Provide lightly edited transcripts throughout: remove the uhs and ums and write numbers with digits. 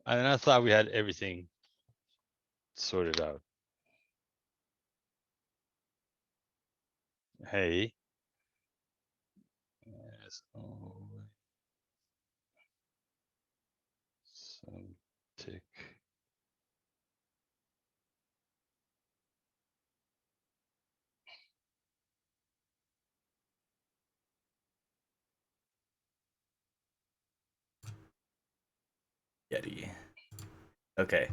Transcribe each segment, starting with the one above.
And I thought we had everything sorted out. Hey. Yes. Oh, some tick. Yeti. Okay.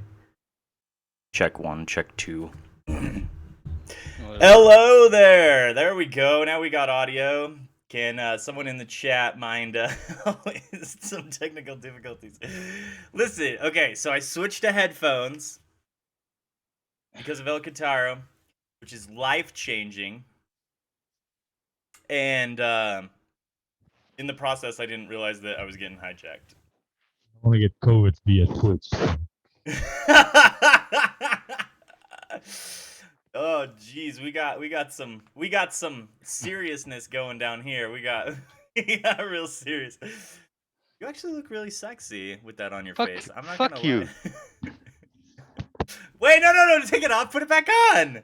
Check 1, check 2. Hello there. There we go. Now we got audio. Can someone in the chat mind some technical difficulties? Listen, okay, so I switched to headphones because of El Kataro, which is life-changing. And in the process, I didn't realize that I was getting hijacked. I want to get COVID via Twitch. Oh geez, we got some seriousness going down here. We got real serious. You actually look really sexy with that on your face. I'm not gonna you. lie. Wait, no, take it off. Put it back on.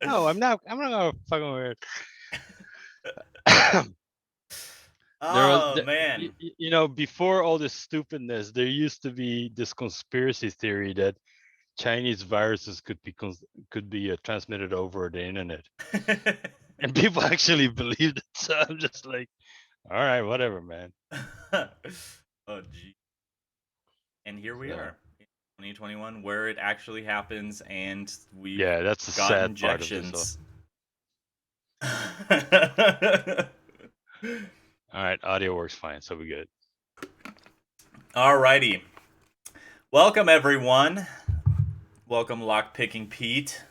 No, I'm not gonna fucking wear it. Man. You know, before all this stupidness, there used to be this conspiracy theory that Chinese viruses could be transmitted over the internet, and people actually believed it. So I'm just like, all right, whatever, man. Oh gee. And here we are, in 2021, where it actually happens, and we've that's the got sad injections. part of this. All right, audio works fine, so we good. Alrighty. Welcome, everyone. Welcome, Lockpicking Pete.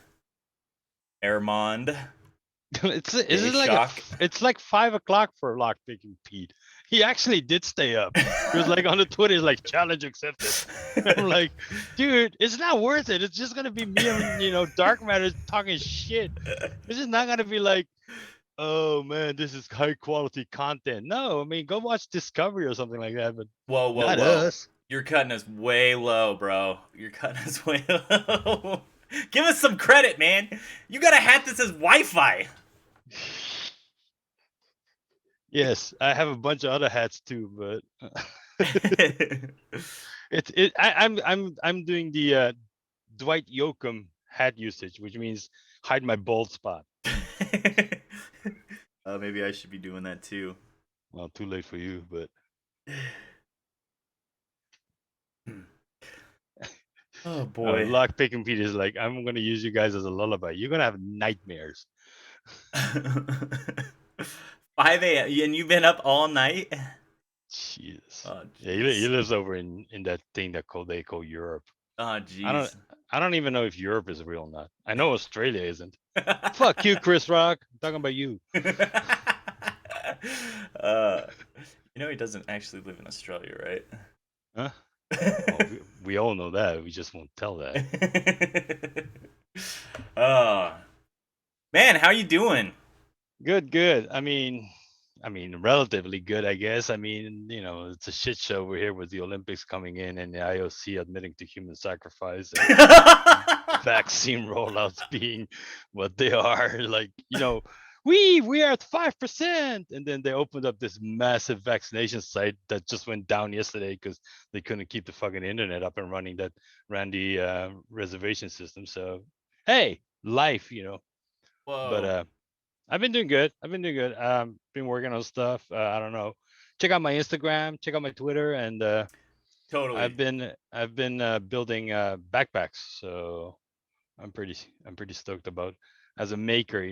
Airmond. It's like 5 o'clock for Lockpicking Pete. He actually did stay up. He was like on the Twitter, he's like, challenge accepted. I'm like, dude, it's not worth it. It's just gonna be me and Dark Matter talking shit. This is not gonna be like, oh man, this is high quality content. No, I mean, go watch Discovery or something like that. But whoa, not us. You're cutting us way low, bro. You're cutting us way low. Give us some credit, man. You got a hat that says Wi-Fi. Yes, I have a bunch of other hats too, but I'm doing the Dwight Yoakam hat usage, which means hide my bald spot. Maybe I should be doing that too. Well, too late for you, but oh boy. Lockpicking Pete is like, I'm gonna use you guys as a lullaby. You're gonna have nightmares. 5 a.m. and you've been up all night? Jesus. Oh, yeah, he lives over in that thing they call Europe. Oh jeez. I don't even know if Europe is real or not. I know Australia isn't. Fuck you, Chris Rock. I'm talking about you. He doesn't actually live in Australia, right? Huh? Well, we all know that. We just won't tell that. Man, how you doing? Good. I mean, relatively good, I guess. I mean, it's a shit show over here with the Olympics coming in and the IOC admitting to human sacrifice and vaccine rollouts being what they are. Like, we are at 5%, and then they opened up this massive vaccination site that just went down yesterday because they couldn't keep the fucking internet up and running that ran the reservation system. So hey, life, Whoa. But I've been doing good. Been working on stuff. I don't know. Check out my Instagram, check out my Twitter, and totally. I've been building backpacks, so I'm pretty stoked about. As a maker,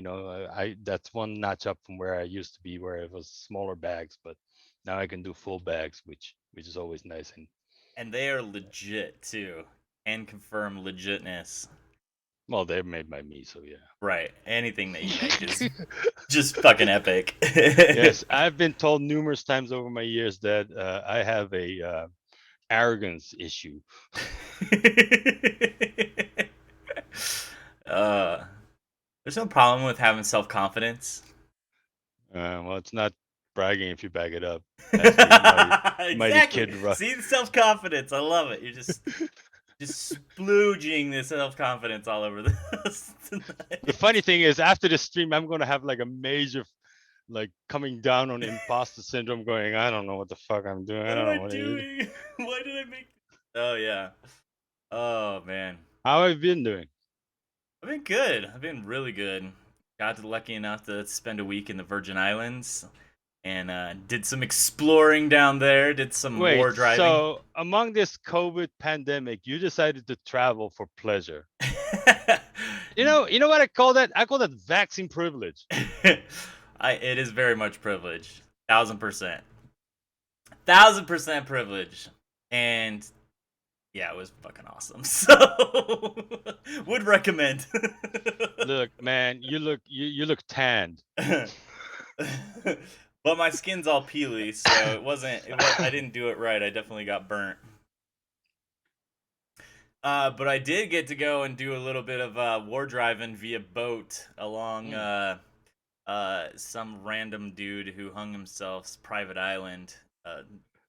I that's one notch up from where I used to be, where it was smaller bags, but now I can do full bags, which is always nice. And they are legit too, and confirm legitness. Well, they're made by me, so yeah. Right. Anything that you make is just fucking epic. Yes, I've been told numerous times over my years that I have a arrogance issue. There's no problem with having self-confidence. Well, it's not bragging if you back it up. As the mighty Exactly. Kid See the self-confidence. I love it. You're just splooging the self-confidence all over this The tonight. funny thing is, after the stream, I'm gonna have like a major, like coming down on imposter syndrome. Going, I don't know what the fuck I'm doing. I What am don't I know what it is. doing? Why did I make? Oh yeah. Oh man. How have you been doing? I've been good. I've been really good. Got lucky enough to spend a week in the Virgin Islands and did some exploring down there. Did some Wait, war driving. so among this COVID pandemic, you decided to travel for pleasure. You know what I call that? I call that vaccine privilege. It is very much privilege. 1000%. 1000% privilege. And yeah, it was fucking awesome. So would recommend. Look, man, you look tanned. But my skin's all peely, so I didn't do it right. I definitely got burnt. But I did get to go and do a little bit of war driving via boat along some random dude who hung himself's private island.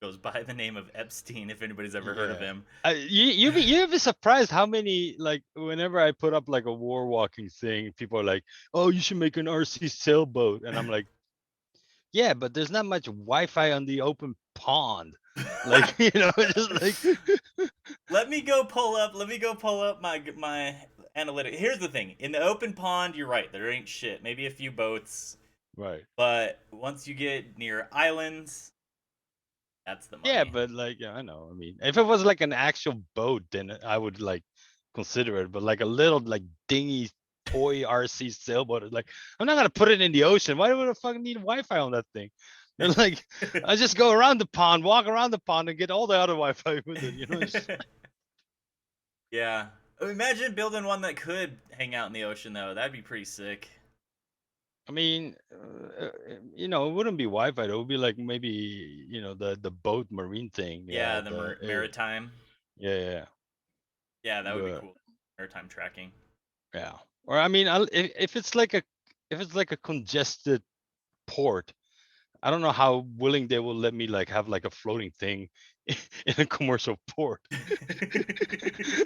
Goes by the name of Epstein, if anybody's ever heard of him. You'd be surprised how many, like, whenever I put up like a war walking thing, people are like, "Oh, you should make an RC sailboat," and I'm like, "Yeah, but there's not much Wi-Fi on the open pond." Like, just like. Let me go pull up my analytic. Here's the thing: in the open pond, you're right. There ain't shit. Maybe a few boats. Right. But once you get near islands, that's the money. Yeah, but like, yeah, I know. I mean, if it was like an actual boat, then I would like consider it. But like a little like dingy toy RC sailboat, like I'm not gonna put it in the ocean. Why would I fucking need Wi-Fi on that thing? And like, I just go around the pond, walk around the pond, and get all the other Wi-Fi with it. Yeah. Imagine building one that could hang out in the ocean, though. That'd be pretty sick. I mean, it wouldn't be Wi-Fi. It would be like maybe the boat marine thing. Yeah, the maritime. Yeah. Yeah, that would be cool. Maritime tracking. Yeah, or I mean, if it's like a congested port, I don't know how willing they will let me like have like a floating thing in a commercial port.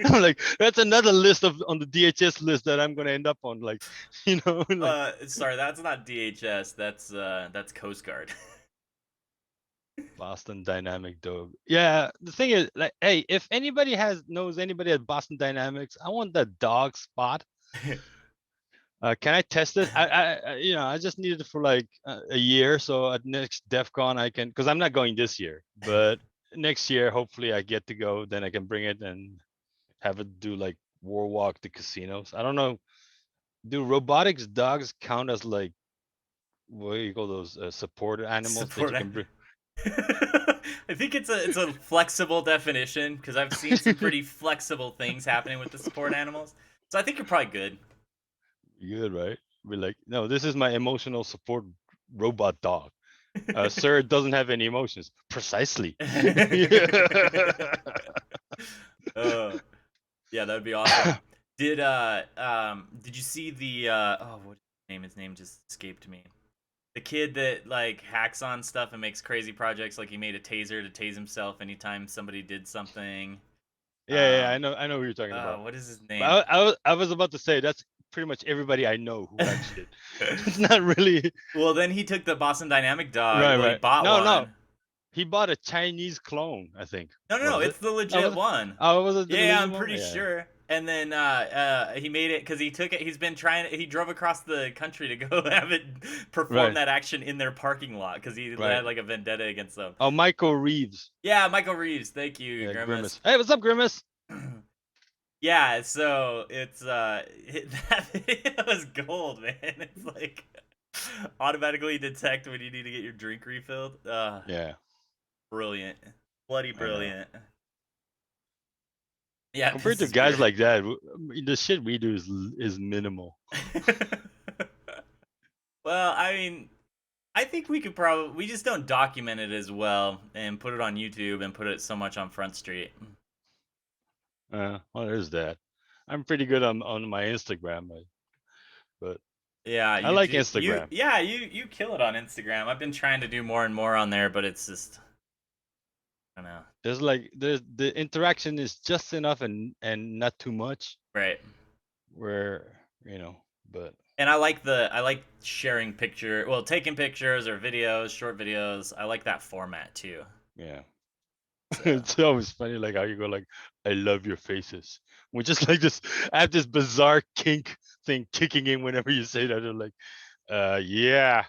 I'm like, that's another list on the DHS list that I'm gonna end up on. Like, like, sorry, that's not DHS. That's Coast Guard. Boston Dynamic dog. Yeah, the thing is, like, hey, if anybody knows anybody at Boston Dynamics, I want that dog spot. Can I test it? I just need it for like a year. So at next DEF CON I can, because I'm not going this year, but next year hopefully I get to go. Then I can bring it and have it do like war walk to casinos. I don't know. Do robotics dogs count as like, what do you call those support animals that you can bring? I think it's a flexible definition because I've seen some pretty flexible things happening with the support animals. So I think you're probably good. Good, right? Be like, no, this is my emotional support robot dog. Sir, it doesn't have any emotions. Precisely. Yeah, that would be awesome. Did you see the what's his name? His name just escaped me. The kid that like hacks on stuff and makes crazy projects, like he made a taser to tase himself anytime somebody did something. Yeah, I know who you're talking about. What is his name? I was about to say that's pretty much everybody I know who hacks shit. It's not really. Well, then he took the Boston Dynamic dog. Right, He bought one. No. He bought a Chinese clone, I think. No, it's the legit one. Oh, was it? Yeah, I'm pretty sure. And then he made it because he took it. He's been trying. He drove across the country to go have it perform that action in their parking lot because he had like a vendetta against them. Oh, Michael Reeves. Yeah, Michael Reeves. Thank you, Grimace. Hey, what's up, Grimace? Yeah, so it's that video is gold, man. It's like automatically detect when you need to get your drink refilled. Yeah. Brilliant. Bloody brilliant. Yeah. Compared to guys like that, the shit we do is minimal. Well, I mean, I think we could we just don't document it as well and put it on YouTube and put it so much on Front Street. Well, there's that. I'm pretty good on my Instagram, but Yeah, I you like do. Instagram. You kill it on Instagram. I've been trying to do more and more on there, but it's just I don't know. There's the interaction is just enough and not too much. Right. Where but And I like sharing taking pictures or videos, short videos. I like that format too. yeah. So. It's always funny, like how you go like, "I love your faces," which is like this. I have this bizarre kink thing kicking in whenever you say that. They're like, yeah."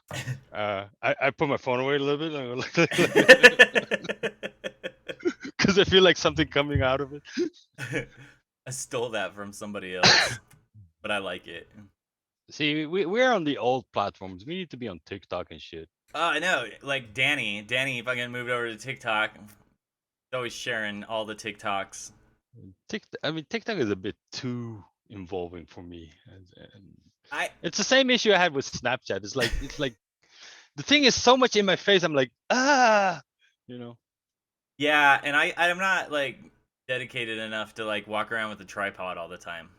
I put my phone away a little bit, and because I feel like something coming out of it. I stole that from somebody else, but I like it. See, we're on the old platforms. We need to be on TikTok and shit. Oh, I know. Like Danny fucking moved over to TikTok. He's always sharing all the TikToks. I mean, TikTok is a bit too involving for me. I It's the same issue I had with Snapchat. It's like the thing is so much in my face. I'm like, you know. Yeah, and I'm not like dedicated enough to like walk around with a tripod all the time.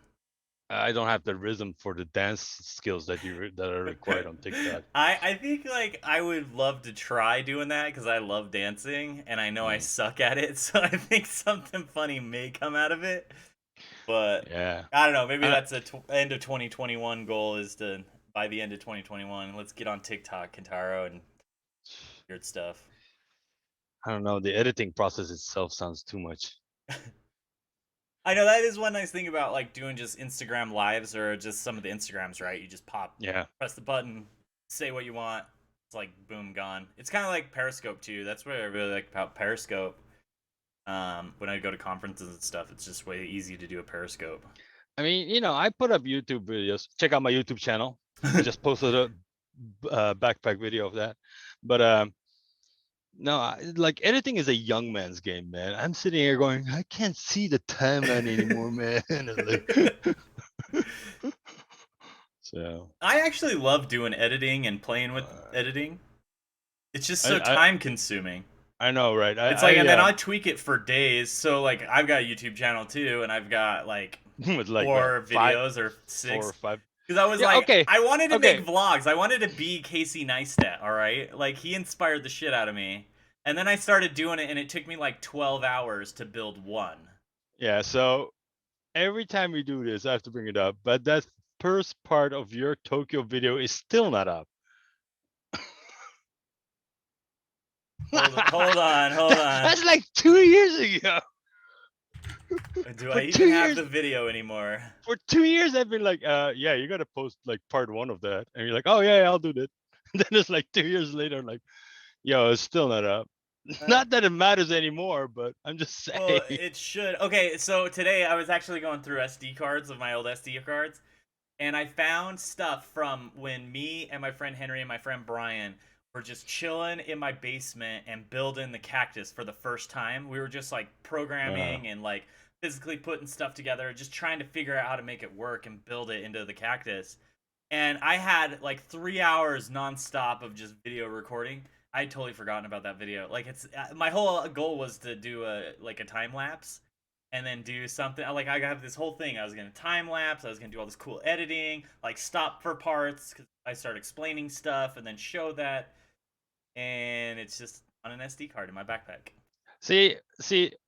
I don't have the rhythm for the dance skills that are required on TikTok. I think like I would love to try doing that because I love dancing and I know I suck at it, so I think something funny may come out of it. But Yeah, I don't know. Maybe that's a end of 2021 goal is to by the end of 2021, let's get on TikTok, Kentaro, and weird stuff. I don't know. The editing process itself sounds too much. I know that is one nice thing about like doing just Instagram lives or just some of the Instagrams, right? You just press the button, say what you want. It's like boom, gone. It's kind of like Periscope too. That's what I really like about Periscope. When I go to conferences and stuff, it's just way easy to do a Periscope. I mean, I put up YouTube videos. Check out my YouTube channel. I just posted a backpack video of that. But no, like editing is a young man's game, man. I'm sitting here going, I can't see the timeline anymore, man. So I actually love doing editing and playing with editing. It's just so I time consuming. I know, right? It's like, and then I tweak it for days. So like, I've got a YouTube channel too, and I've got like with like 4 five, videos or 4 or 6. 5. Because I was Yeah, like, okay. I wanted to make vlogs. I wanted to be Casey Neistat, all right? Like, he inspired the shit out of me. And then I started doing it, and it took me like 12 hours to build one. Yeah, so every time we do this, I have to bring it up. But that first part of your Tokyo video is still not up. Hold on. That's like 2 years ago. Do I even have the video anymore? For 2 years, I've been like, yeah, you gotta post like part 1 of that, and you're like, oh yeah, I'll do that. And then it's like 2 years later, I'm like, yo, it's still not up. Not that it matters anymore, but I'm just saying. Well, it should. Okay, so today I was actually going through SD cards of my old SD cards, and I found stuff from when me and my friend Henry and my friend Brian were just chilling in my basement and building the cactus for the first time. We were just like programming and like physically putting stuff together, just trying to figure out how to make it work and build it into the cactus. And I had like 3 hours nonstop of just video recording. I had totally forgotten about that video. Like it's my whole goal was to do a time lapse and then do something like I have this whole thing. I was gonna time lapse. I was gonna do all this cool editing, like stop for parts because I start explaining stuff and then show that. And it's just on an SD card in my backpack. See,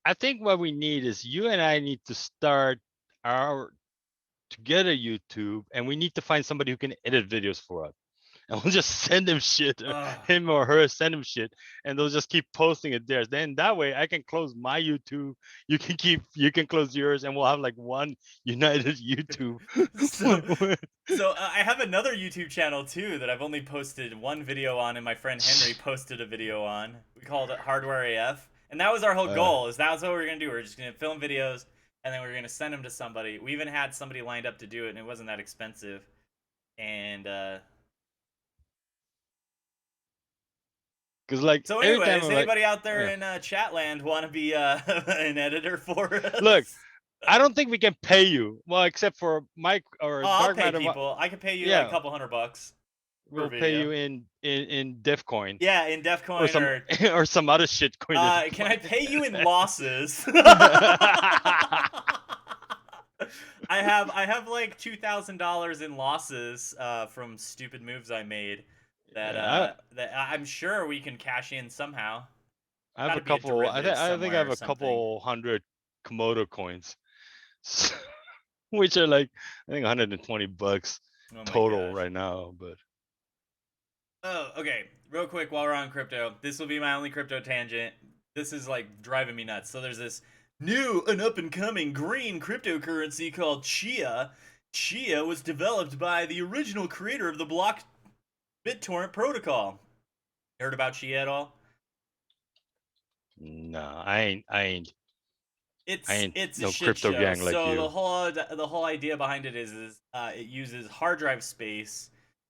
I think what we need is you and I need to start to get a YouTube, and we need to find somebody who can edit videos for us. And we'll just send him shit, him or her send him shit, and they'll just keep posting it there. Then that way I can close my YouTube, you can close yours, and we'll have like one united YouTube. So I have another YouTube channel too that I've only posted one video on, and my friend Henry posted a video on. We called it Hardware AF, and that was our whole goal. That's what we were gonna do. We are just gonna film videos, and then we were gonna send them to somebody. We even had somebody lined up to do it, and it wasn't that expensive. And Cause like, so anyway, does anybody out there in Chatland want to be an editor for us? Look, I don't think we can pay you. Well, except for Mike or I'll pay people. I can pay you like a couple $100. We'll pay you in DevCoin. Yeah, in DevCoin or some other shit coin. Can I pay you in losses? I have like $2,000 in losses from stupid moves I made Yeah, that I'm sure we can cash in somehow. I have Got a to be a couple. derivative I think I somewhere have or a something. couple hundred Komodo coins, which are like I think $120 Oh my total gosh. right now. But Oh, okay. Real quick while we're on crypto, this will be my only crypto tangent. This is like driving me nuts. So there's this new and up and coming green cryptocurrency called Chia. Chia was developed by the original creator of the block BitTorrent protocol. Heard about Chia at all? no, I ain't It's a no shit crypto show. gang like So you. the whole idea behind it is it uses hard drive space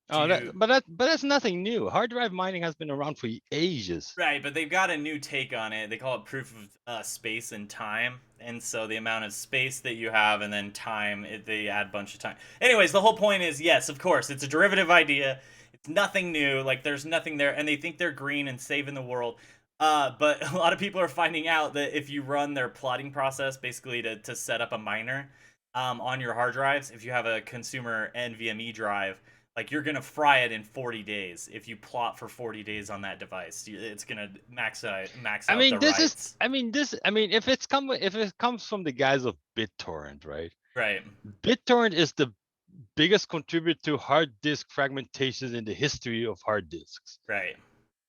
Oh, to but that's nothing new. Hard drive mining has been around for ages. right, but they've got a new take on it. They call it proof of space and time, and so the amount of space that you have and then time, they add a bunch of time. Anyways, the whole point is, yes, of course, it's a derivative idea. It's nothing new. Like there's nothing there, and they think they're green and saving the world. But a lot of people are finding out that if you run their plotting process, basically to set up a miner on your hard drives, if you have a consumer NVMe drive, like you're gonna fry it in 40 days if you plot for 40 days on that device. It's gonna max out the writes. I mean, if it comes from the guys of BitTorrent, right? Right. BitTorrent is the biggest contributor to hard disk fragmentations in the history of hard disks. Right.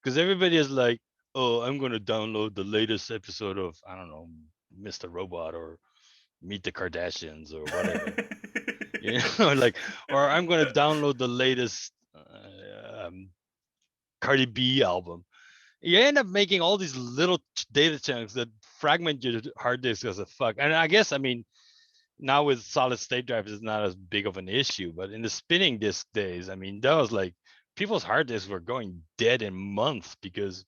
Because everybody is like, oh, I'm going to download the latest episode of, I don't know, Mr. Robot or Meet the Kardashians or whatever. You know, like, or I'm going to download the latest Cardi B album. You end up making all these little data chunks that fragment your hard disk as a fuck. And I guess, I mean, now with solid state drives, it's not as big of an issue. But in the spinning disk days, I mean, that was like people's hard disks were going dead in months because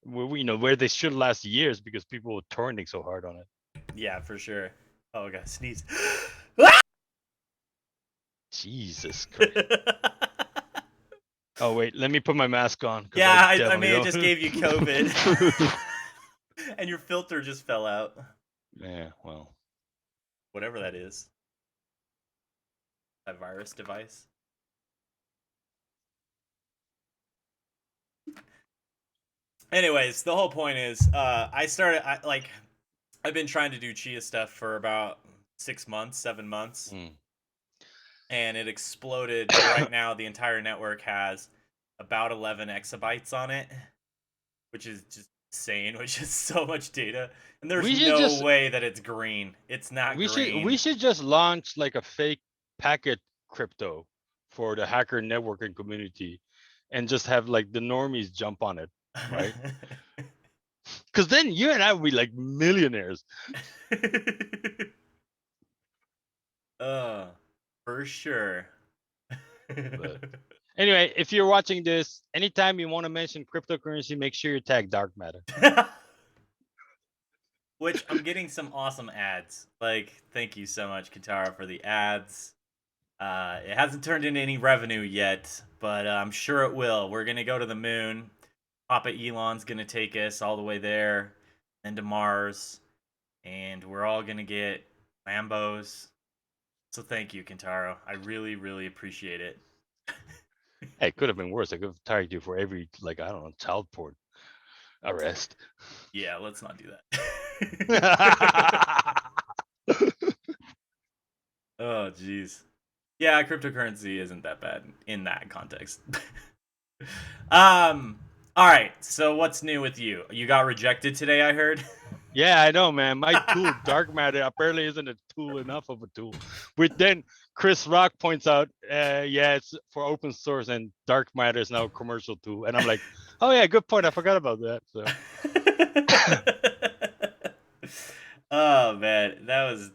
where they should last years because people were torrenting so hard on it. Yeah, for sure. Oh, I gotta sneeze. Jesus Christ. Oh wait, let me put my mask on because Yeah, I I definitely mean, it don't. just gave you COVID. And your filter just fell out. Yeah, well. Whatever that is. That virus device. Anyways, the whole point is, I've been trying to do Chia stuff for about 6 months, 7 months, and it exploded. Right now, the entire network has about 11 exabytes on it, which is just insane, which is so much data. And there's no way that it's green. It's not green. We should just launch like a fake packet crypto for the hacker networking community and just have like the normies jump on it, right? Because then you and I would be like millionaires. For sure. But anyway, if you're watching this, anytime you want to mention cryptocurrency, make sure you tag Dark Matter. Which I'm getting some awesome ads. Like, thank you so much, Katara, for the ads. It hasn't turned into any revenue yet, but I'm sure it will. We're gonna go to the moon. Papa Elon's gonna take us all the way there, then to Mars, and we're all gonna get Lambos. So thank you, Kentaro. I really, really appreciate it. Hey, it could have been worse. I could have tagged you for every, like, I don't know, child porn arrest. Yeah, let's not do that. Oh, jeez. Yeah, cryptocurrency isn't that bad in that context. All right. So what's new with you? You got rejected today, I heard. Yeah, I know, man. My tool, Dark Matter, apparently isn't a tool enough of a tool. But then Chris Rock points out, yeah, it's for open source and Dark Matter is now a commercial tool. And I'm like, oh yeah, good point. I forgot about that. So. Oh man, that was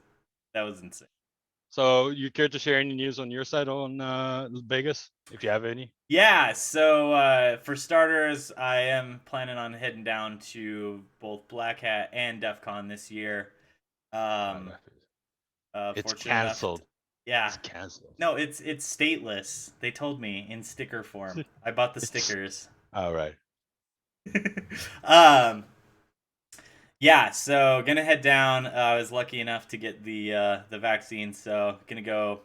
insane. So you care to share any news on your side on Vegas, if you have any? Yeah, so for starters, I am planning on heading down to both Black Hat and DEF CON this year. It's canceled. Yeah. It's canceled. No, it's stateless. They told me in sticker form. I bought the stickers. All right. Yeah, so gonna head down. I was lucky enough to get the vaccine, so gonna go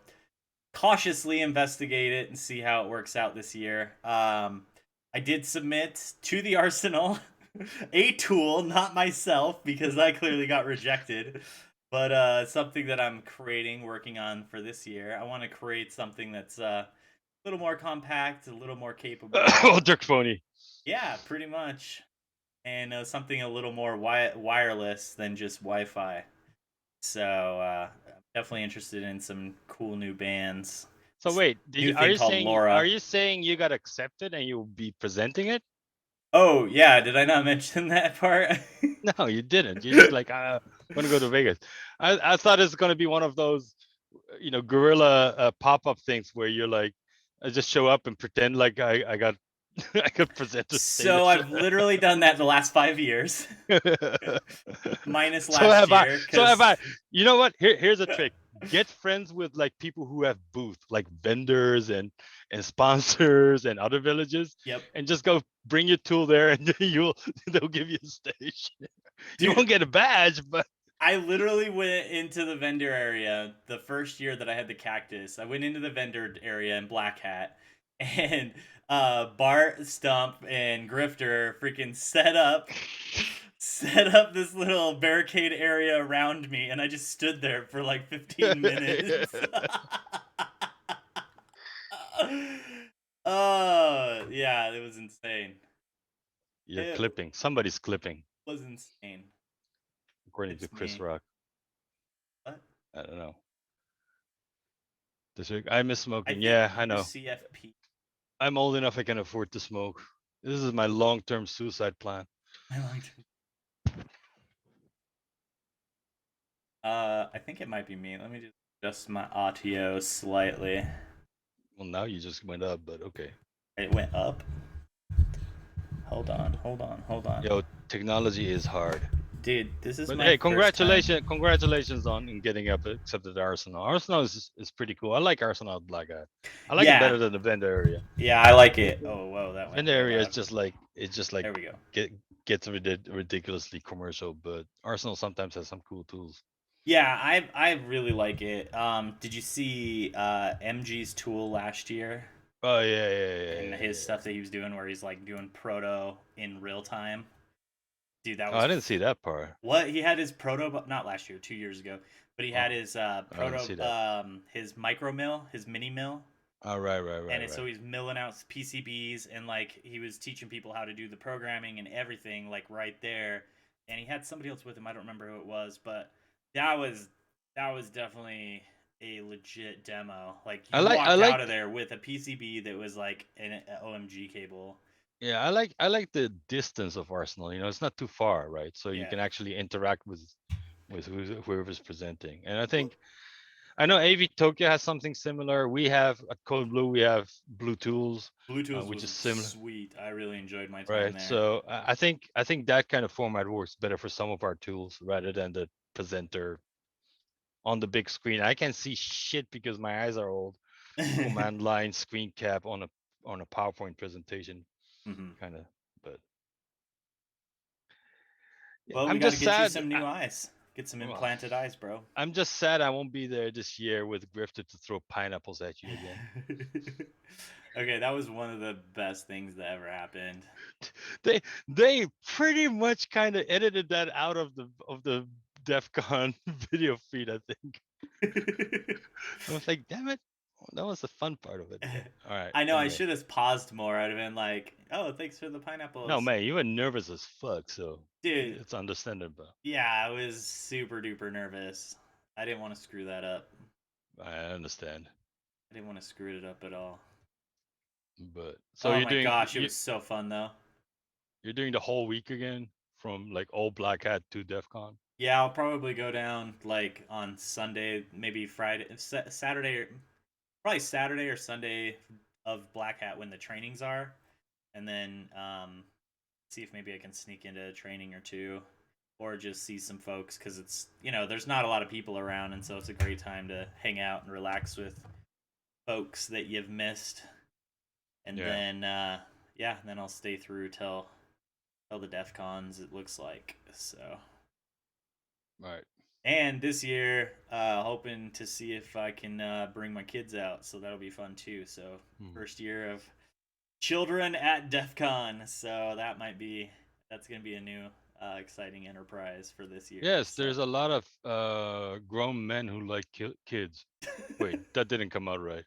cautiously investigate it and see how it works out this year. I did submit to the arsenal a tool, not myself, because I clearly got rejected. But something that I'm creating, working on for this year. I want to create something that's a little more compact, a little more capable. Oh, Dirk Phony. Yeah, pretty much. And something a little more wireless than just Wi-Fi. So I'm definitely interested in some cool new bands. So wait, New are thing you called saying are Laura. you saying you got accepted and you'll be presenting it? Oh yeah, did I not mention that part? No, you didn't. You're just like, I want to go to Vegas. I thought it's gonna be one of those, guerrilla pop-up things where you're like, I just show up and pretend like I got I could present the So stage. I've literally done that the last 5 years, minus So last have I. year, So have because I. You know what? Here's a trick. Get friends with like people who have booth, like vendors and sponsors and other villages, yep, and just go bring your tool there, and they'll give you a stage. You dude. won't get a badge, but I literally went into the vendor area the first year that I had the cactus. I went into the vendor area in Black Hat, and Bart, Stump, and Grifter freaking set up this little barricade area around me, and I just stood there for like 15 minutes. Oh yeah, it was insane. you're It clipping. Somebody's clipping, was insane. according to It's Chris me. Rock. What? I don't know. I miss I smoking. think Yeah, I you're know. CFP. I'm old enough I can afford to smoke. This is my long-term suicide plan. I liked it. I think it might be me. Let me just adjust my audio slightly. Well, now you just went up, but okay. It went up. Hold on. Yo, technology is hard. Dude, this is But my hey, first time. congratulations on in getting up accepted to Arsenal. Arsenal is pretty cool. I like Arsenal Black Eye. I like it Yeah, better than the Venda area. yeah, I like it. Oh, whoa, that went Venda way area is loud. just like There we go. gets ridiculously commercial, but Arsenal sometimes has some cool tools. Yeah, I really like it. Did you see MG's tool last year Oh yeah, yeah, yeah, and yeah, his yeah. stuff that he was doing where he's like doing proto in real time? Dude, that Oh, was I didn't see that part. what he had his proto, not last year, 2 years ago, but he Oh, had his I didn't proto see that. his micro mill, his mini mill. Oh, right, right, And right, so right. he's milling out PCBs and like he was teaching people how to do the programming and everything like right there. And he had somebody else with him. I don't remember who it was, but that was that was definitely a legit demo. Like I you like I walked like out of there with a PCB that was like an OMG cable. Yeah, I like the distance of Arsenal. It's not too far, right? So you Yeah. can actually interact with whoever's presenting. And I Well, think I know AV Tokyo has something similar. We have at Code Blue, we have Blue Tools, Bluetooth which was is similar, sweet. I really enjoyed my time right? there. So I think that kind of format works better for some of our tools rather than the presenter on the big screen. I can't see shit because my eyes are old. Command line screen cap on a PowerPoint presentation, hmm kind of. But yeah, Well, we I'm got to just get you sad. some new eyes. Get some Well, implanted eyes, bro. I'm just sad I won't be there this year with Grifter to throw pineapples at you again. Okay, that was one of the best things that ever happened. They pretty much kind of edited that out of the DEF CON video feed, I think. I was like, damn it. That was the fun part of it, but all right. I know I Anyway. should have paused more. I'd have been like, "Oh, thanks for the No, pineapples." man, you were nervous as fuck, so Dude, it's understandable. yeah, I was super duper nervous. I didn't want to screw that up. I understand. I didn't want to screw it up at all. But so Oh you're my doing gosh, it was so fun though. you're doing the whole week again from like all Black Hat to DEF CON? Yeah, I'll probably go down like on Sunday, maybe Friday, Saturday, probably Saturday or Sunday of Black Hat when the trainings are, and then see if maybe I can sneak into a training or two, or just see some folks because it's there's not a lot of people around, and so it's a great time to hang out and relax with folks that you've missed, and Yeah. then yeah, then I'll stay through till the DEF Cons. It looks like so. Right. And this year, hoping to see if I can bring my kids out, so that'll be fun too. So Hmm. first year of children at DEF CON, so that's gonna be a new exciting enterprise for this year. Yes, So there's a lot of grown men who like kids. Wait, that didn't come out right.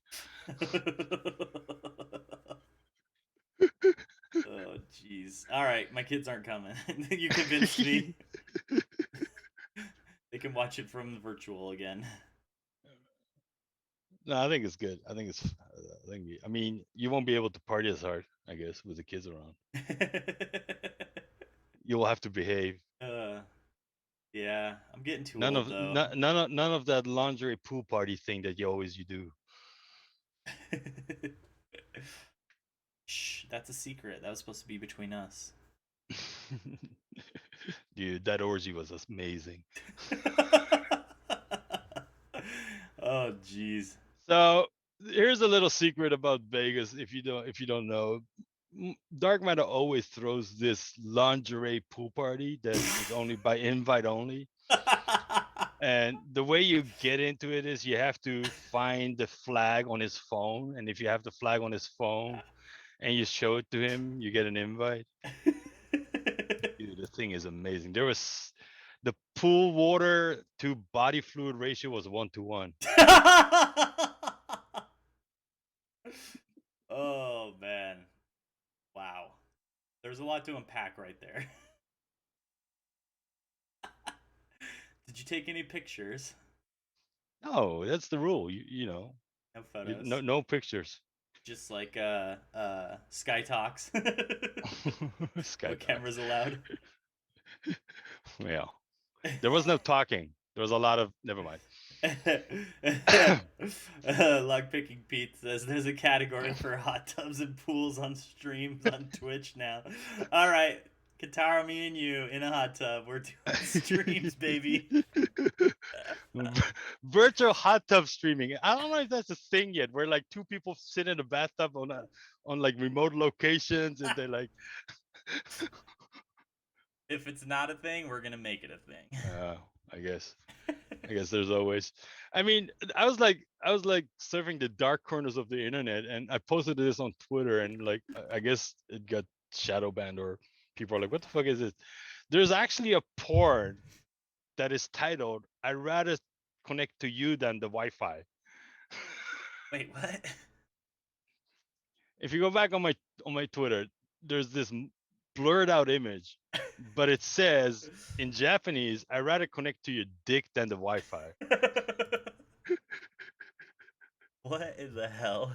oh jeez. All right, my kids aren't coming. You convinced me. They can watch it from virtual again. No, I think it's good. I think it's. I mean, you won't be able to party as hard, I guess, with the kids around. You will have to behave. uh, yeah, I'm getting too None old of though. none of that lingerie pool party thing that you do. Shh, that's a secret. That was supposed to be between us. Dude, that orgy was amazing. oh jeez. So here's a little secret about Vegas. If you don't know, Dark Matter always throws this lingerie pool party that is only by invite only. And the way you get into it is you have to find the flag on his phone, and if you have the flag on his phone and you show it to him, you get an invite. Dude, the thing is amazing. The pool water to body fluid ratio was 1-to-1. oh man. Wow. There's a lot to unpack right there. Did you take any pictures? No, that's the rule. You know, No no photos. no pictures. Just like Sky Talks. Sky no talks. cameras allowed. Yeah, there was no talking. There was a lot of. Never mind. Log picking Pete says there's a category for hot tubs and pools on streams on Twitch now. All right, Katara, me and you in a hot tub. We're doing streams, baby. Virtual hot tub streaming. I don't know if that's a thing yet. Where like two people sit in a bathtub on like remote locations, and they like. If it's not a thing, we're gonna make it a thing. I guess. I guess there's always. I mean, I was like surfing the dark corners of the internet, and I posted this on Twitter, and like I guess it got shadow banned, or people are like, "What the fuck is this?" There's actually a porn that is titled "I'd rather connect to you than the Wi-Fi." Wait, what? If you go back on my Twitter, there's this blurred out image, but it says in Japanese, "I'd rather connect to your dick than the Wi-Fi." what in the hell?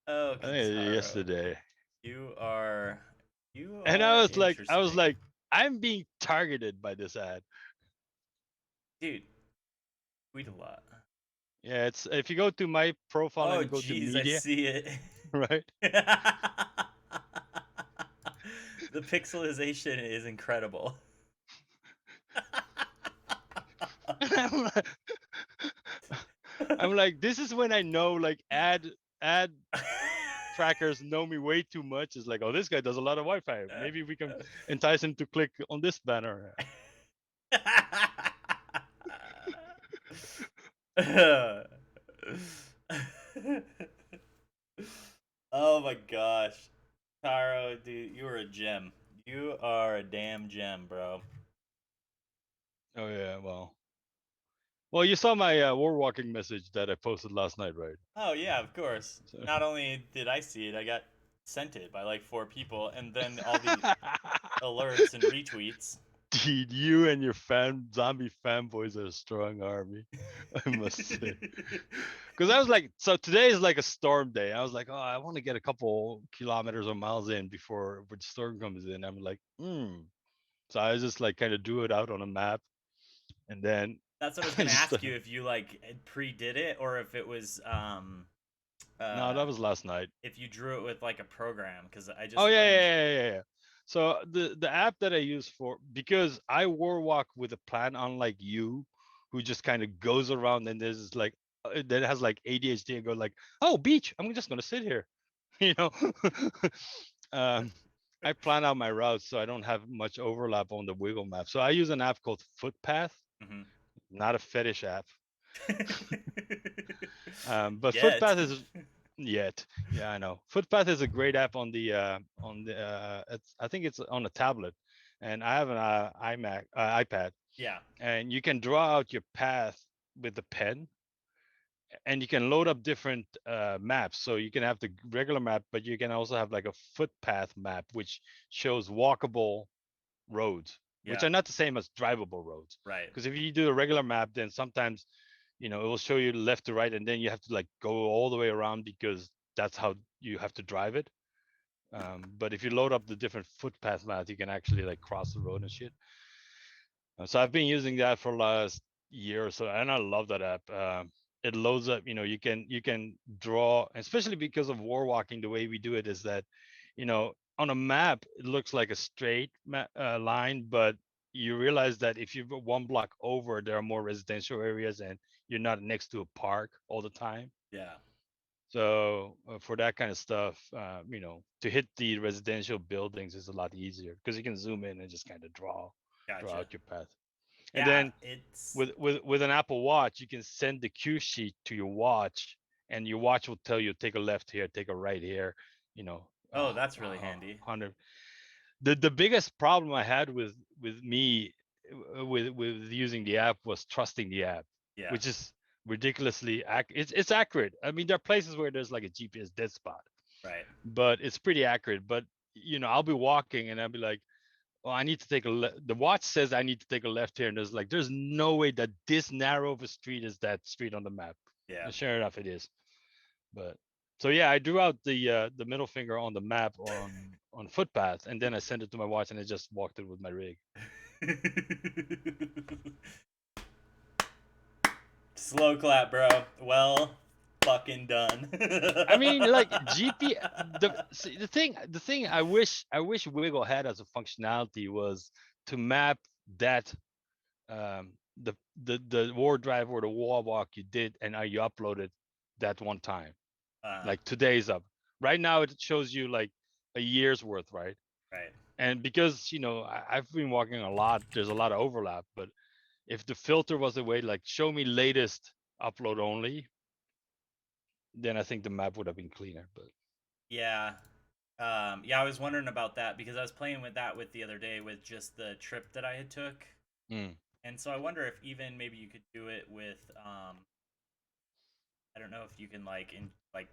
Oh, I think it was Kataro, yesterday. you are you And are I was interesting, like, I'm being targeted by this ad. dude. Tweet a lot. Yeah, it's if you go to my profile and Oh, you go to jeez, I media, see it. right? the pixelization is incredible. And I'm like, this is when I know like ad trackers know me way too much. It's like, oh, this guy does a lot of Wi-Fi. Maybe we can entice him to click on this banner. oh my gosh. Taro, dude, you are a gem. You are a damn gem, bro. Oh yeah, well, you saw my war walking message that I posted last night, right? Oh yeah, of course. So. Not only did I see it, I got sent it by like 4 people, and then all the alerts and retweets. Dude, you and your zombie fanboys are a strong army, I must say. Because I was like, so today is like a storm day. I was like, oh, I want to get a couple kilometers or miles in before the storm comes in. I'm like, hmm. So I just like kind of drew it out on a map, and then That's what I was I gonna just ask you if you like pre-did it or if it was no, that uh was last night. if you drew it with like a program because I Oh just yeah, learned. yeah, yeah, yeah, yeah. So the app that I use for because I war walk with a plan, unlike you, who just kind of goes around and there's like that has like ADHD and go like, oh beach, I'm just gonna sit here, you know. um, I plan out my routes so I don't have much overlap on the wiggle map. So I use an app called Footpath, Mhm. not a fetish app. But Yet. Footpath is yet. Yeah, I know. Footpath is a great app I think it's on a tablet, and I have an iPad, Yeah. and you can draw out your path with the pen, and you can load up different maps. So you can have the regular map, but you can also have like a footpath map, which shows walkable roads, which Yeah. are not the same as drivable roads. Right. Because if you do a regular map, then sometimes, it will show you left to right, and then you have to like go all the way around because that's how you have to drive it. But if you load up the different footpath maps, you can actually like cross the road and shit. So I've been using that for last year or so, and I love that app. It loads up, you can draw, especially because of war walking. The way we do it is that, on a map it looks like a straight line, but you realize that if you're one block over, there are more residential areas, and you're not next to a park all the time. Yeah. So for that kind of stuff, to hit the residential buildings is a lot easier because you can zoom in and just kind of draw Gotcha. out your path. And Yeah, then it's with an Apple Watch, you can send the cue sheet to your watch, and your watch will tell you take a left here, take a right here. You know, oh, that's really handy. 100. The biggest problem I had with me with using the app was trusting the app, Yeah. which is ridiculously it's accurate. I mean, there are places where there's like a GPS dead spot, Right. but it's pretty accurate. But I'll be walking and I'll be like, well, I need to take the watch says I need to take a left here, and there's no way that this narrow of a street is that street on the map. Yeah. And sure enough, it is. But so yeah, I drew out the middle finger on the map on footpath, and then I sent it to my watch, and I just walked it with my rig. Slow clap, bro. Well fucking done. I mean, like GP. The thing I wish Wiggle had as a functionality was to map that the war drive or the war walk you did, and you uploaded that one time. uh, Like today's up. Right now it shows you like a year's worth, right? right. And because I've been walking a lot, there's a lot of overlap. But if the filter was a way like show me latest upload only, then I think the map would have been cleaner. But Yeah. Yeah, I was wondering about that because I was playing with that with the other day with just the trip that I had took. mm. And so I wonder if even maybe you could do it with I don't know if you can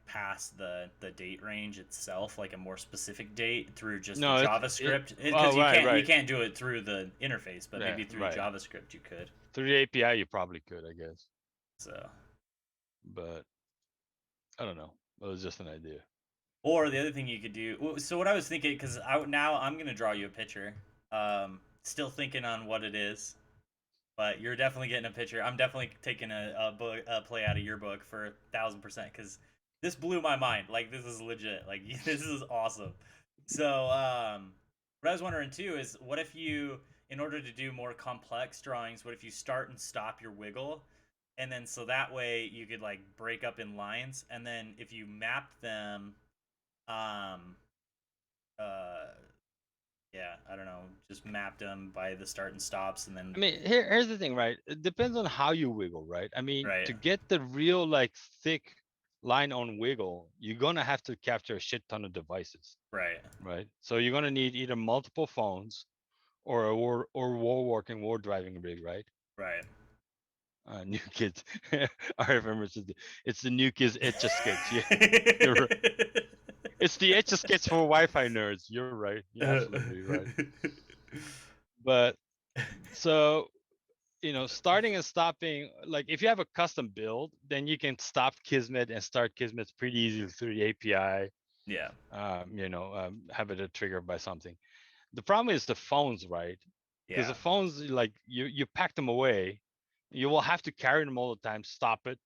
pass the date range itself, like a more specific date through just the No, it. JavaScript, because Oh, right, you right, can't do it through the interface, but yeah, maybe through right. JavaScript you could. Through the API, you probably could, I guess. So, But I don't know. It was just an idea. or the other thing you could do. So what I was thinking, because now I'm gonna draw you a picture. Still thinking on what it is, but you're definitely getting a picture. I'm definitely taking a play out of your book for 1,000% because this blew my mind. Like this is legit. Like this is awesome. So what I was wondering too is what if you, in order to do more complex drawings, what if you start and stop your wiggle, and then so that way you could like break up in lines, and then if you map them, um, uh, yeah, I don't know, just mapped them by the start and stops, and then I mean, here's the thing, right? It depends on how you wiggle, right? I mean, right, to get the real like thick line on wiggle, you're gonna have to capture a shit ton of devices, right, right? So you're gonna need either multiple phones or a war driving rig, right? right. New kids. I remember it's the new kids etch a sketch. Yeah, you're right. It's the etch a sketch for Wi-Fi nerds. You're right. You're absolutely right. But so starting and stopping, like if you have a custom build, then you can stop Kismet and start Kismet pretty easily through the API. Yeah. Have it triggered by something. The problem is the phones, right? Because Yeah. the phones, like you pack them away, you will have to carry them all the time, stop it,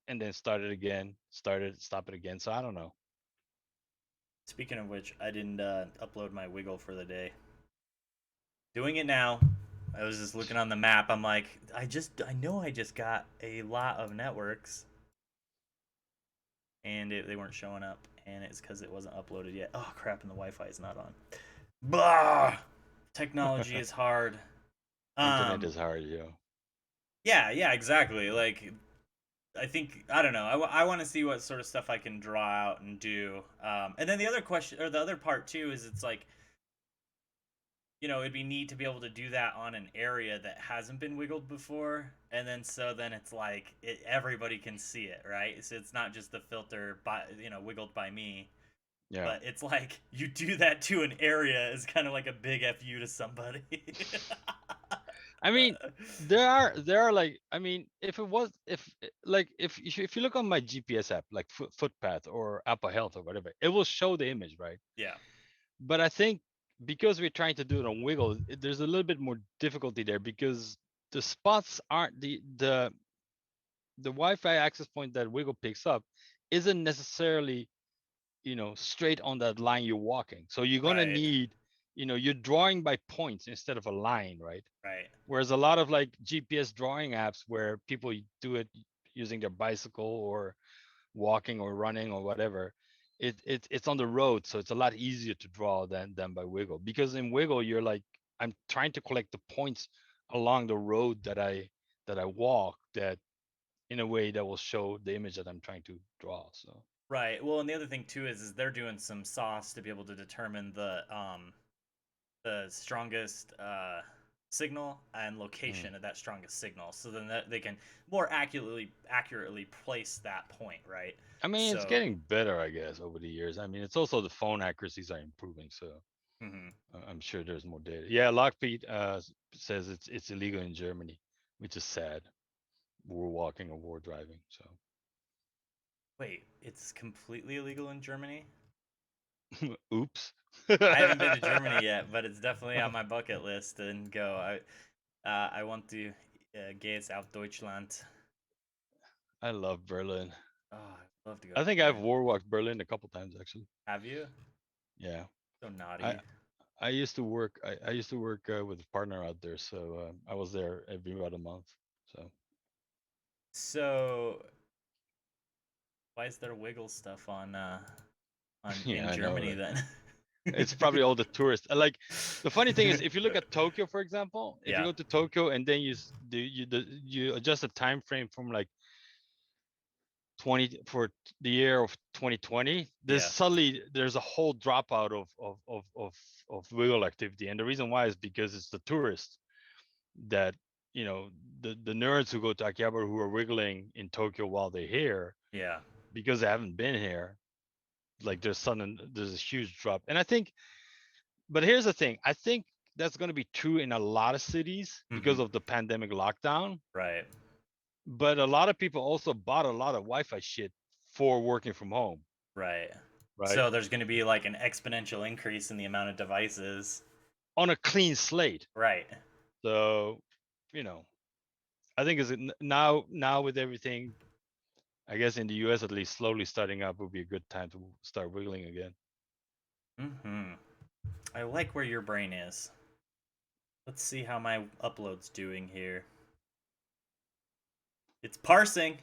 and then start it again, start it, stop it again. So I don't know. Speaking of which, I didn't upload my wiggle for the day. Doing it now. I was just looking on the map. I'm like, I know I just got a lot of networks, and they weren't showing up. panic is because it wasn't uploaded yet. Oh crap! And the Wi-Fi is not on. Bah! Technology is hard. Internet is hard, yo. Yeah, exactly. Like, I think I don't know. I want to see what sort of stuff I can draw out and do. And then the other question, or the other part too, is it's like, it'd be neat to be able to do that on an area that hasn't been wiggled before, and then it's like everybody can see it, right? So it's not just the filter by wiggled by me, Yeah. but it's like you do that to an area is kind of like a big fu to somebody. I mean, there are like, I mean, if it was if you look on my GPS app like Footpath or Apple Health or whatever, it will show the image, right? Yeah. But I think because we're trying to do it on Wiggle, there's a little bit more difficulty there because the spots aren't the Wi-Fi access point that Wiggle picks up isn't necessarily straight on that line you're walking. So you're gonna Right. need, you're drawing by points instead of a line, right? Right. Whereas a lot of like GPS drawing apps where people do it using their bicycle or walking or running or whatever, it's on the road, so it's a lot easier to draw than by Wiggle. Because in Wiggle, you're like, I'm trying to collect the points along the road that I walk, that in a way that will show the image that I'm trying to draw. So Right. Well, and the other thing too is they're doing some sauce to be able to determine the strongest signal and location of that strongest signal, so then they can more accurately place that point, right? I mean, it's So, getting better, I guess, over the years. I mean, it's also the phone accuracies are improving, so mhm. I'm sure there's more data. Yeah, Lockbeat says it's illegal in Germany, which is sad. We're walking or war driving, so Wait, it's completely illegal in Germany? oops. I haven't been to Germany yet, but it's definitely on my bucket list and go. I want to geht's auf Deutschland. I love Berlin. Oh, I'd love to go I to think I've Berlin. war walked Berlin a couple times actually. Have you? Yeah, So I naughty. I used to work. I used to work with a partner out there, so I was there every about a month. So So why is there wiggle stuff on yeah, in I know, Germany right? then? It's probably all the tourists. Like, the funny thing is, if you look at Tokyo, for example, if you Yeah. go to Tokyo and then you adjust the time frame from like 20 for the year of 2020, Yeah. there's a whole dropout of whale activity, and the reason why is because it's the tourists that the nerds who go to Akihabara who are wiggling in Tokyo while they're here Yeah. because they haven't been here. Like there's a huge drop, and I think. But here's the thing: I think that's going to be true in a lot of cities because Mhm. of the pandemic lockdown. Right. But a lot of people also bought a lot of Wi-Fi shit for working from home, Right. right? So there's going to be like an exponential increase in the amount of devices. On a clean slate. Right. So, you know, I think is now with everything, I guess in the US at least slowly starting up would be a good time to start wiggling again. Mhm. I like where your brain is. Let's see how my upload's doing here. It's parsing.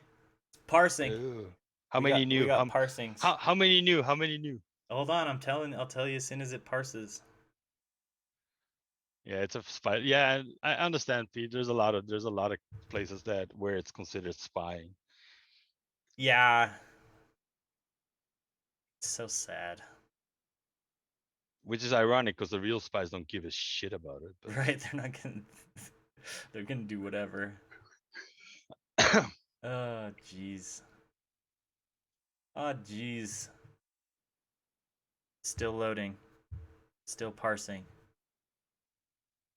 It's parsing. Ooh. How We many got we new? got parsings. How many new? How many new? Hold on, I'll tell you as soon as it parses. Yeah, it's a spy. Yeah, I understand, Pete. There's a lot of places that where it's considered spying. Yeah. It's so sad. Which is ironic because the real spies don't give a shit about it. But Right, they're gonna do whatever. Oh jeez. Oh jeez. Still loading. Still parsing.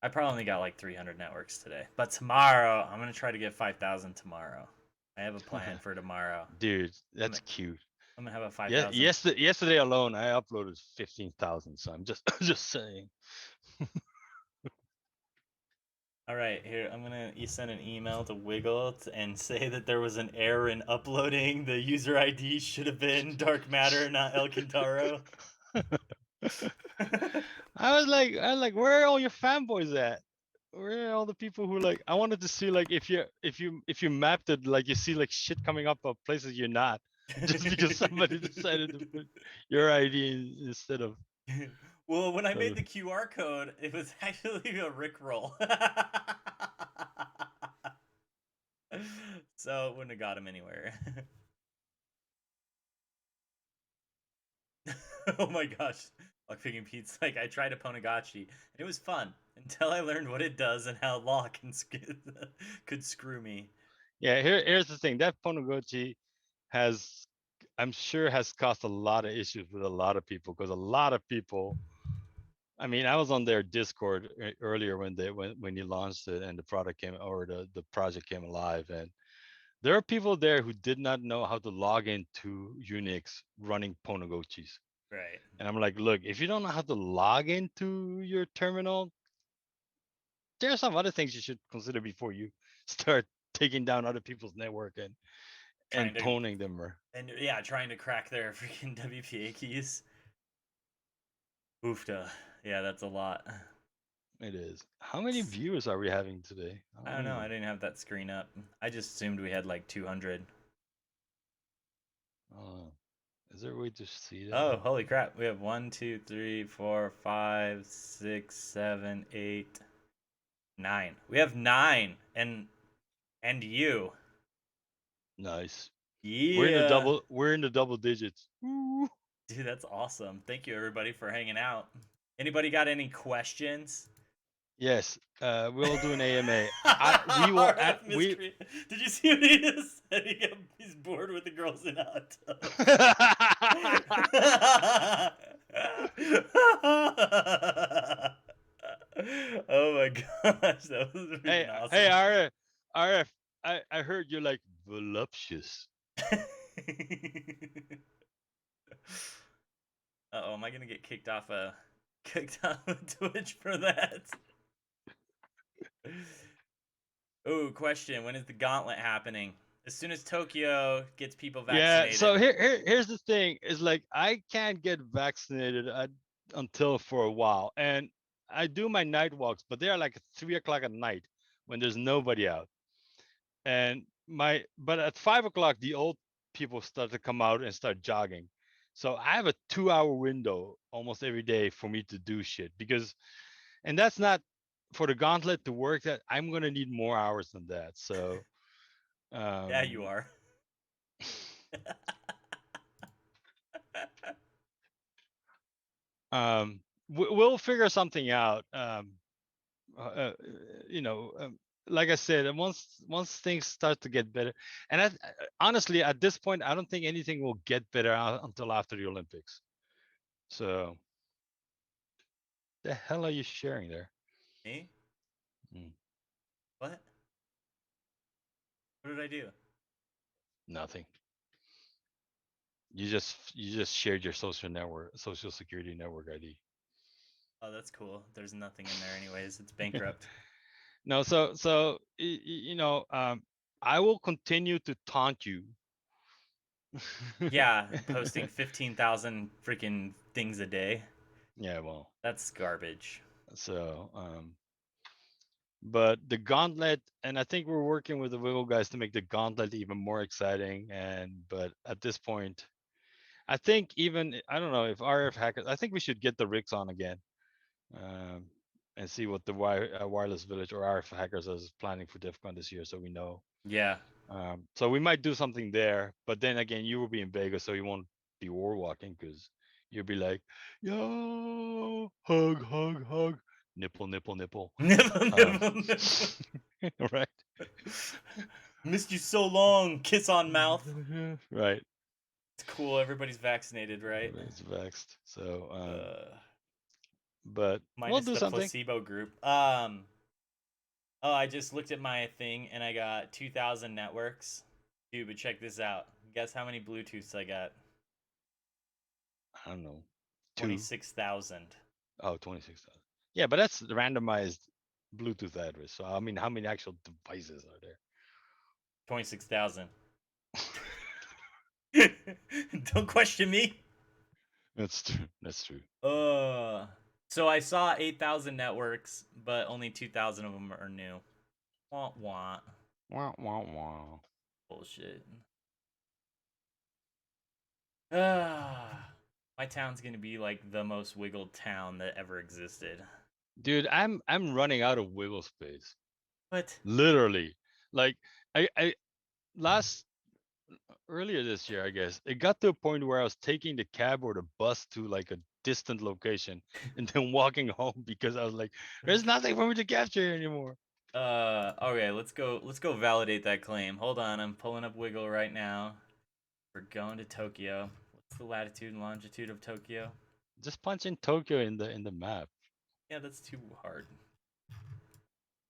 I probably only got like 300 networks today. But tomorrow, I'm going to try to get 5,000 tomorrow. I have a plan for tomorrow. dude, I'm that's gonna, cute. I'm gonna have a Yeah, 5,000. yesterday alone, I uploaded 15,000. So I'm just just saying. All right, here I'm gonna you send an email to Wiggle and say that there was an error in uploading. The user ID should have been Dark Matter, not El Kintaro. I was like, where are all your fanboys at? Where are all the people who I wanted to see like if you mapped it, like you see like shit coming up of places you're not. just because somebody decided to put your ID instead of. Well, when I made Uh, the QR code, it was actually a Rickroll. So it wouldn't have got him anywhere. Oh my gosh. Lockpicking Pete's like, I tried a Ponagachi, and it was fun until I learned what it does and how lock and could screw me. yeah, here's the thing. That Ponogochi has, I'm sure, has caused a lot of issues with a lot of people because a lot of people. I mean, I was on their Discord earlier when you launched it and the product came or the project came alive, and there are people there who did not know how to log into Unix running Ponogochis. Right. And I'm like, look, if you don't know how to log into your terminal, there are some other things you should consider before you start taking down other people's network Trying and to poning them. and yeah, trying to crack their freaking WPA keys. Oofta. Yeah, that's a lot. It is. How many viewers are we having today? I I don't don't know. I even. didn't have that screen up. I just assumed we had like 200. Is there a way to see that? Oh, holy crap. We have 1, 2, 3, 4, 5, 6, 7, 8, 9. We have 9 and you. Nice. Yeah. We're in the double digits. Woo. Dude, that's awesome. Thank you everybody for hanging out. Anybody got any questions? Yes. We'll do an AMA. We will at RF we. miscreant. Did you see what he just said? He's bored with the girls in a hot tub. Oh my gosh, that was Hey, freaking hey, awesome. RF, I heard you're like voluptuous. Uh-oh, am I gonna get kicked off of Twitch for that? Oh, question. When is the gauntlet happening? As soon as Tokyo gets people Yeah. So vaccinated. here's the thing: is like I can't get vaccinated until for a while, and I do my night walks, but they're like 3 o'clock at night when there's nobody out. And but at 5 o'clock, the old people start to come out and start jogging. So I have a 2 hour window almost every day for me to do shit and that's not for the gauntlet to work. That I'm gonna need more hours than that. So Yeah, you um are. we'll figure something out. Uh, uh, you know, like I said, once things start to get better, and honestly, at this point, I don't think anything will get better until after the Olympics. So, the hell are you sharing there? Me? Hmm, What? What did I do? nothing. You just shared your social security network ID. Oh, that's cool. There's nothing in there anyways. It's bankrupt. No, I will continue to taunt you. Yeah, posting 15,000 freaking things a day. Yeah, well, That's garbage. so but the gauntlet, and I think we're working with the Wiggle guys to make the gauntlet even more exciting. But at this point, I think even I don't know if RF hackers. I think we should get the Ricks on again, um, and see what the wireless village or RF hackers is planning for DEFCON this year, so we know. Yeah. So we might do something there, but then again, you will be in Vegas, so you won't be war walking because you'll be like, yo, hug, hug, hug, nipple, nipple, nipple. Nibble, Um, nibble, nibble. right. Missed you so long. Kiss on mouth. Right. It's cool. Everybody's vaccinated, right? Everybody's vexed. So, Uh, but we'll Minus do the something. placebo group. Oh, I just looked at my thing and I got 2,000 networks. Dude, but check this out. Guess how many Bluetooths I got? I don't know. Two. 26,000. Oh, 26,000. Yeah, but that's the randomized Bluetooth address. So, I mean, how many actual devices are there? 26,000. Don't question me. That's true. That's true. So I saw 8,000 networks, but only 2,000 of them are new. Wah wah. Wah, wah, wah. Bullshit. My town's gonna be like the most wiggled town that ever existed. Dude, I'm running out of wiggle space. What? Literally. Like I last earlier this year, I guess, it got to a point where I was taking the cab or the bus to like a distant location and then walking home because I was like, there's nothing for me to capture here anymore. Okay, let's go validate that claim. Hold on, I'm pulling up Wiggle right now. We're going to Tokyo. What's the latitude and longitude of Tokyo? Just punch in Tokyo in the map. Yeah, that's too hard.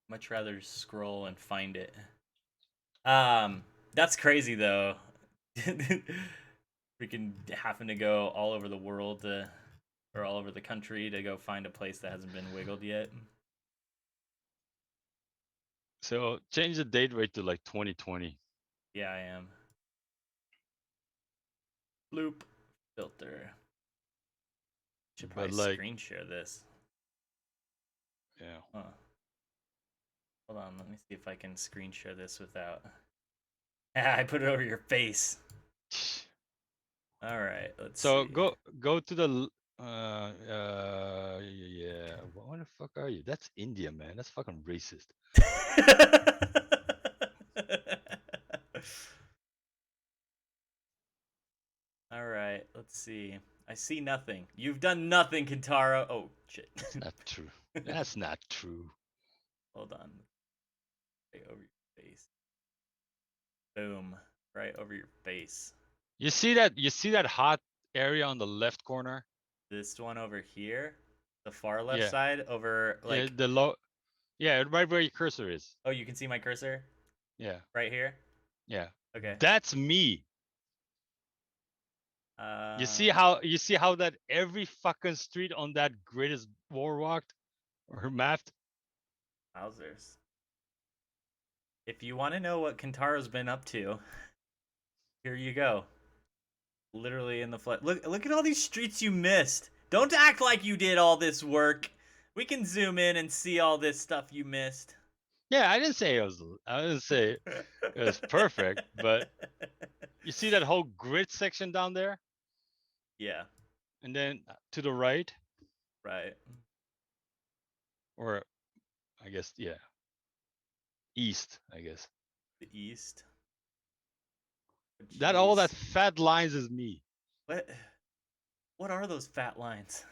Much rather scroll and find it. That's crazy though. Freaking having to go all over the world to, or all over the country to go find a place that hasn't been wiggled yet. So change the date rate to like 2020. Yeah, I am. Bloop filter. Should But probably like, screen share this. yeah. Huh. Hold on, let me see if I can screen share this without. I put it over your face. All right, let's So see. go to the yeah. What the fuck are you? That's India, man. That's fucking racist. All right, let's see. I see nothing. You've done nothing, Kintaro. Oh shit. That's not true. That's not true. Hold on. Right over your face. Boom. Right over your face. You see that hot area on the left corner? This one over here, the far left Yeah. side, over Yeah, like. the low. Yeah, right where your cursor is. Oh, you can see my cursor Yeah. right here. Yeah. Okay. That's me. Uh, You see how that every fucking street on that grid is boardwalked or mapped? Wowzers. If you want to know what Kintaro's been up to, here you go. Literally in the flesh. Look at all these streets you missed. Don't act like you did all this work. We can zoom in and see all this stuff you missed. Yeah, I didn't say it was perfect, but you see that whole grid section down there? Yeah, And then to the right, right. or I guess, yeah, east, I guess. The east. That all that Jeez. fat lines is me. What? What are those fat lines?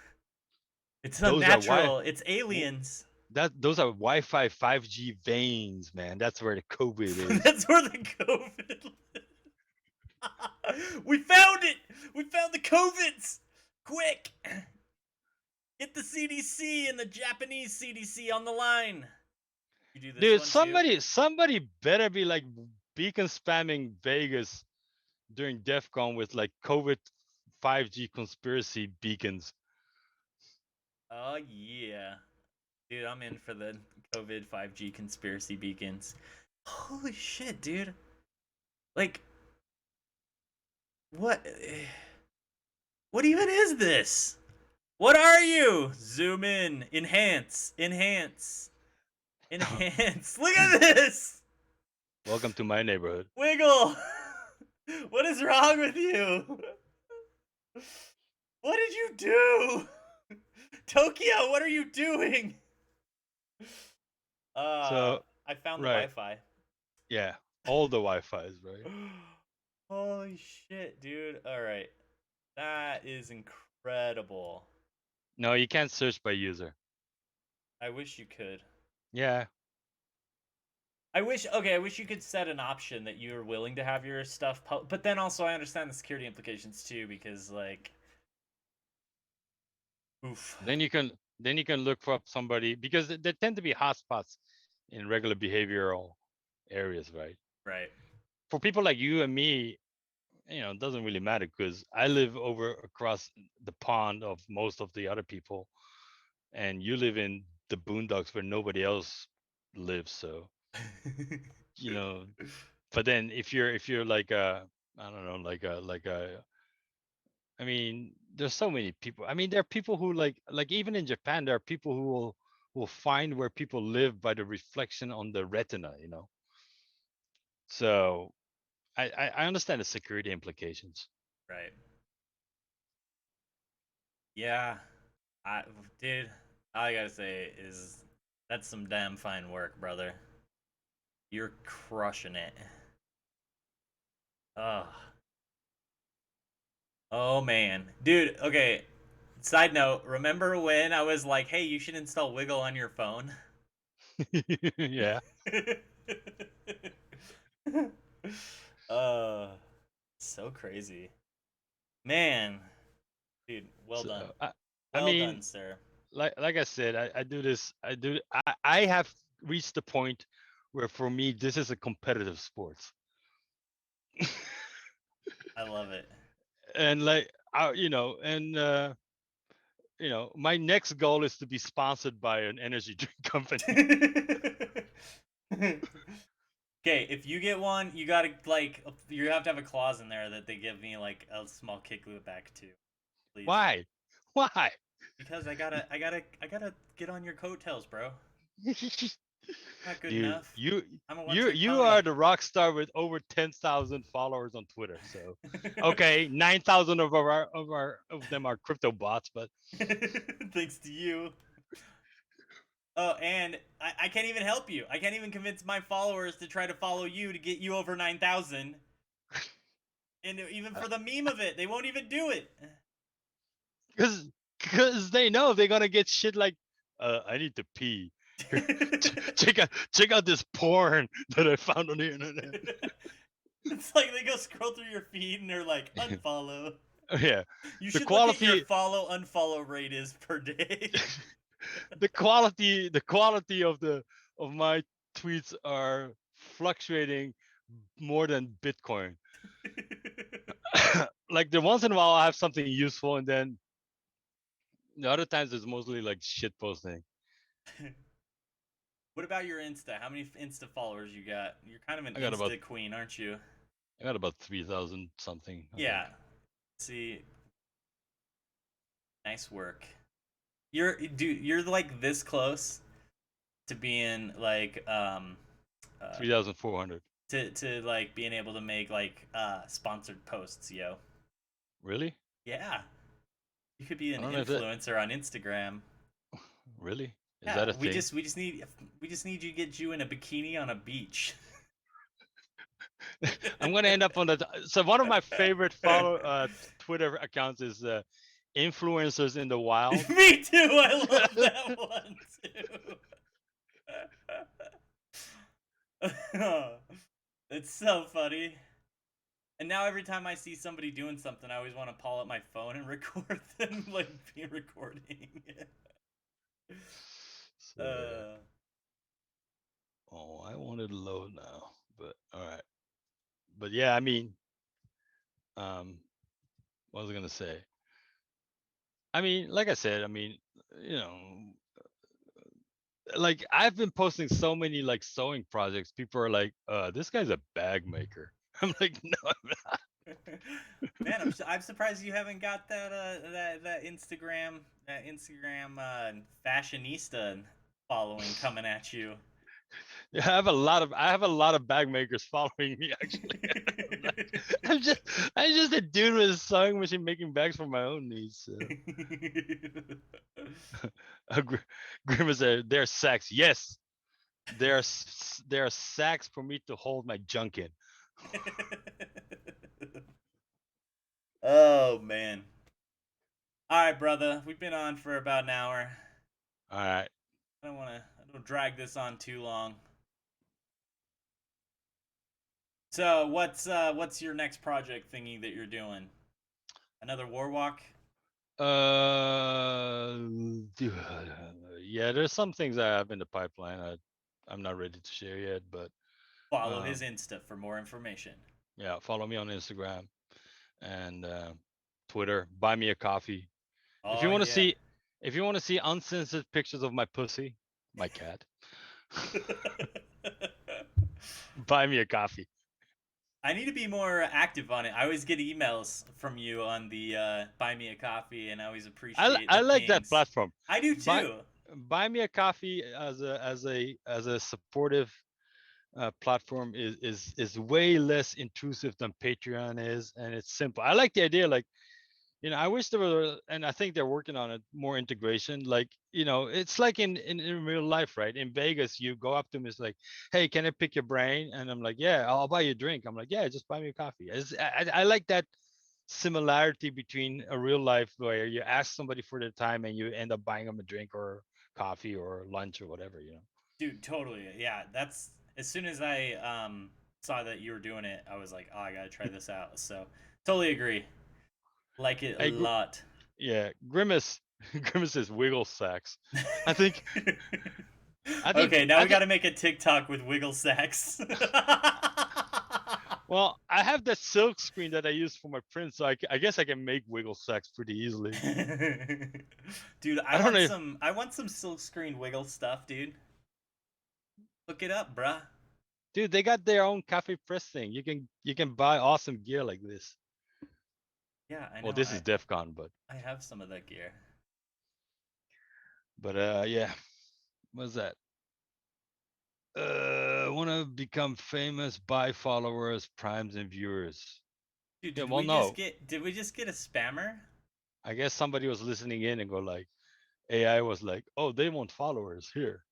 It's Those are unnatural. It's aliens. those are Wi-Fi 5G veins, man. That's where the COVID is. That's where the COVID. We found it. We found the COVIDs. Quick. Get the CDC and the Japanese CDC on the line. You do this Dude, one too? somebody better be like beacon spamming Vegas during DEF CON with like COVID 5G conspiracy beacons. Oh yeah. Dude, I'm in for the COVID 5G conspiracy beacons. Holy shit, dude. Like what what even is this? What are you? Zoom in, enhance, enhance, enhance. Look at this. Welcome to my neighborhood. Wiggle. What is wrong with you? What did you do? Tokyo, what are you doing? So, I found the right. Wi-Fi. Yeah. All the Wi-Fi's, right? Holy shit, dude. All right. That is incredible. No, you can't search by user. I wish you could. Yeah. I wish you could set an option that you're willing to have your stuff but then also I understand the security implications too because like oof. Then you can look for somebody because there tend to be hotspots in regular behavioral areas, right? Right. For people like you and me, it doesn't really matter because I live over across the pond of most of the other people, and you live in the boondocks where nobody else lives. So, you know, but then if you're like I don't know, like a I mean, there's so many people. I mean, there are people who like even in Japan, there are people who will find where people live by the reflection on the retina. So I understand the security implications. Right. Yeah, I dude, all I gotta say is that's some damn fine work, brother. You're crushing it. Oh, oh man, dude. Okay. Side note: remember when I was like, "Hey, you should install Wiggle on your phone"? Yeah. uh, so crazy, man, dude. Well So done, I well mean, done, sir. like I said, I do this. I have reached the point where for me this is a competitive sport. I love it. And like my next goal is to be sponsored by an energy drink company. Okay, if you get one, you gotta like you have to have a clause in there that they give me like a small kickback too, please. Why? Why? Because I gotta get on your coattails, bro. Not good Dude, enough. you I'm a you one-trick you are pony. the rock star with over 10,000 followers on Twitter. So, okay, 9,000 of them are crypto bots, but Thanks to you. Oh, and I can't even help you. I can't even convince my followers to try to follow you to get you over 9,000. And even uh, for the meme of it, they won't even do it. because because they know they're gonna get shit like, I need to pee. Check out this porn that I found on the internet. It's like they go scroll through your feed and they're like, unfollow. Yeah, You the should look at your quality follow unfollow rate is per day. the quality of my tweets are fluctuating more than Bitcoin. Like the once in a while I have something useful, and then the other times it's mostly like shit posting. What about your Insta? How many Insta followers you got? You're kind of an I got about Insta queen, aren't you? I got about 3,000 something, I think. Yeah. See, nice work. You're like this close to being like uh 3,400. to like being able to make like sponsored posts, yo. Really? Yeah. You could be I an don't know if that influencer on Instagram. really is that Yeah, a thing. we just need you to get you in a bikini on a beach. I'm gonna end up on the. So one of my favorite follow Twitter accounts is influencers in the wild. Me too. I love that one too. It's so funny. And now every time I see somebody doing something, I always want to pull up my phone and record them like be recording. So yeah. uh, Oh, I wanted to load now, but all right. But yeah, I mean, um, what was I gonna say? I mean, like I said, I mean, you know, like I've been posting so many like sewing projects. People are like, this guy's a bag maker." I'm like, no, I'm not. Man, I'm surprised you haven't got that Instagram fashionista following coming at you. Yeah, I have a lot of bag makers following me actually. I'm just I'm just a dude with a sewing machine making bags for my own needs. So. Grimace said, "They're sacks. Yes, there are sacks for me to hold my junk in." Oh man. All right, brother. We've been on for about an hour. All right. I don't drag this on too long. So, what's your next project thingy that you're doing? Another war walk? Uh, yeah, there's some things I have in the pipeline. I'm not ready to share yet, but Follow his um, Insta for more information. yeah, follow me on Instagram and Twitter. Buy me a coffee. If you Oh want to yeah. see, if you want to see uncensored pictures of my pussy, my cat, buy me a coffee. I need to be more active on it. I always get emails from you on the buy me a coffee, and I always appreciate I the like that pings. platform. I do Buy too. buy me a coffee as a supportive platform is way less intrusive than Patreon is, and it's simple. I like the idea, like I wish there were, and I think they're working on it, more integration. Like, it's like in real life, right? In Vegas, you go up to them, it's like, hey, can I pick your brain? And I'm like, yeah, I'll buy you a drink. I'm like, yeah, just buy me a coffee. I like that similarity between a real life where you ask somebody for their time and you end up buying them a drink or coffee or lunch or whatever. Dude, totally. Yeah, that's as soon as I saw that you were doing it, I was like, oh, I gotta try this out. So totally agree. Like it a Hey, lot. yeah, Grimace, Grimace is wiggle sacks. I think, I think, Okay, now I we think. gotta make a TikTok with wiggle sacks. Well, I have that silk screen that I use for my print, so I guess I can make wiggle sacks pretty easily. Dude, I don't know, I want some silk screen wiggle stuff, dude. Look it up, bruh. dude. They got their own cafe press thing. You can buy awesome gear like this. Yeah, I Well, know. this is DEF CON, I have some of that gear. but yeah. What's that? Want to become famous, buy followers, primes, and viewers. Dude, Yeah, well, no. did we just get a spammer? I guess somebody was listening in and go like, AI was like, oh, they want followers here.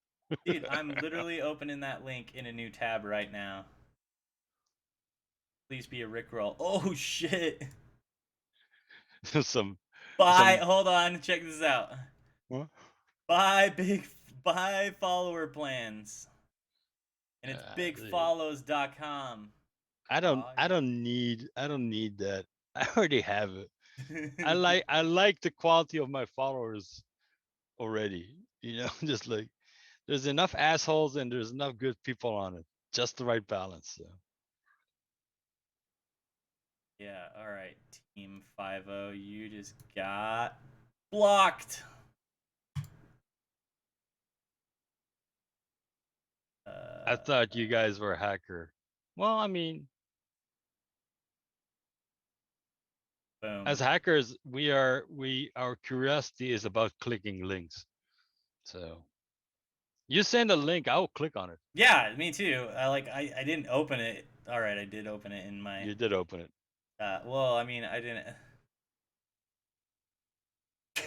Dude, I'm literally opening that link in a new tab right now. Please be a Rickroll. Oh shit. some, Buy, some. hold on, check this out. What? Buy follower plans. And it's Dude, bigfollows.com. Oh I don't need that. I already have it. I yeah. like, I like the quality of my followers already. Just like there's enough assholes and there's enough good people on it. Just the right balance. So. Yeah, alright. Team 50, you just got blocked. I thought you guys were a hacker. Well, I mean, as Boom. hackers, our curiosity is about clicking links. So you send a link, I'll click on it. Yeah, me too. I didn't open it. Alright, I did open it in my You did open it. well, I mean, I didn't.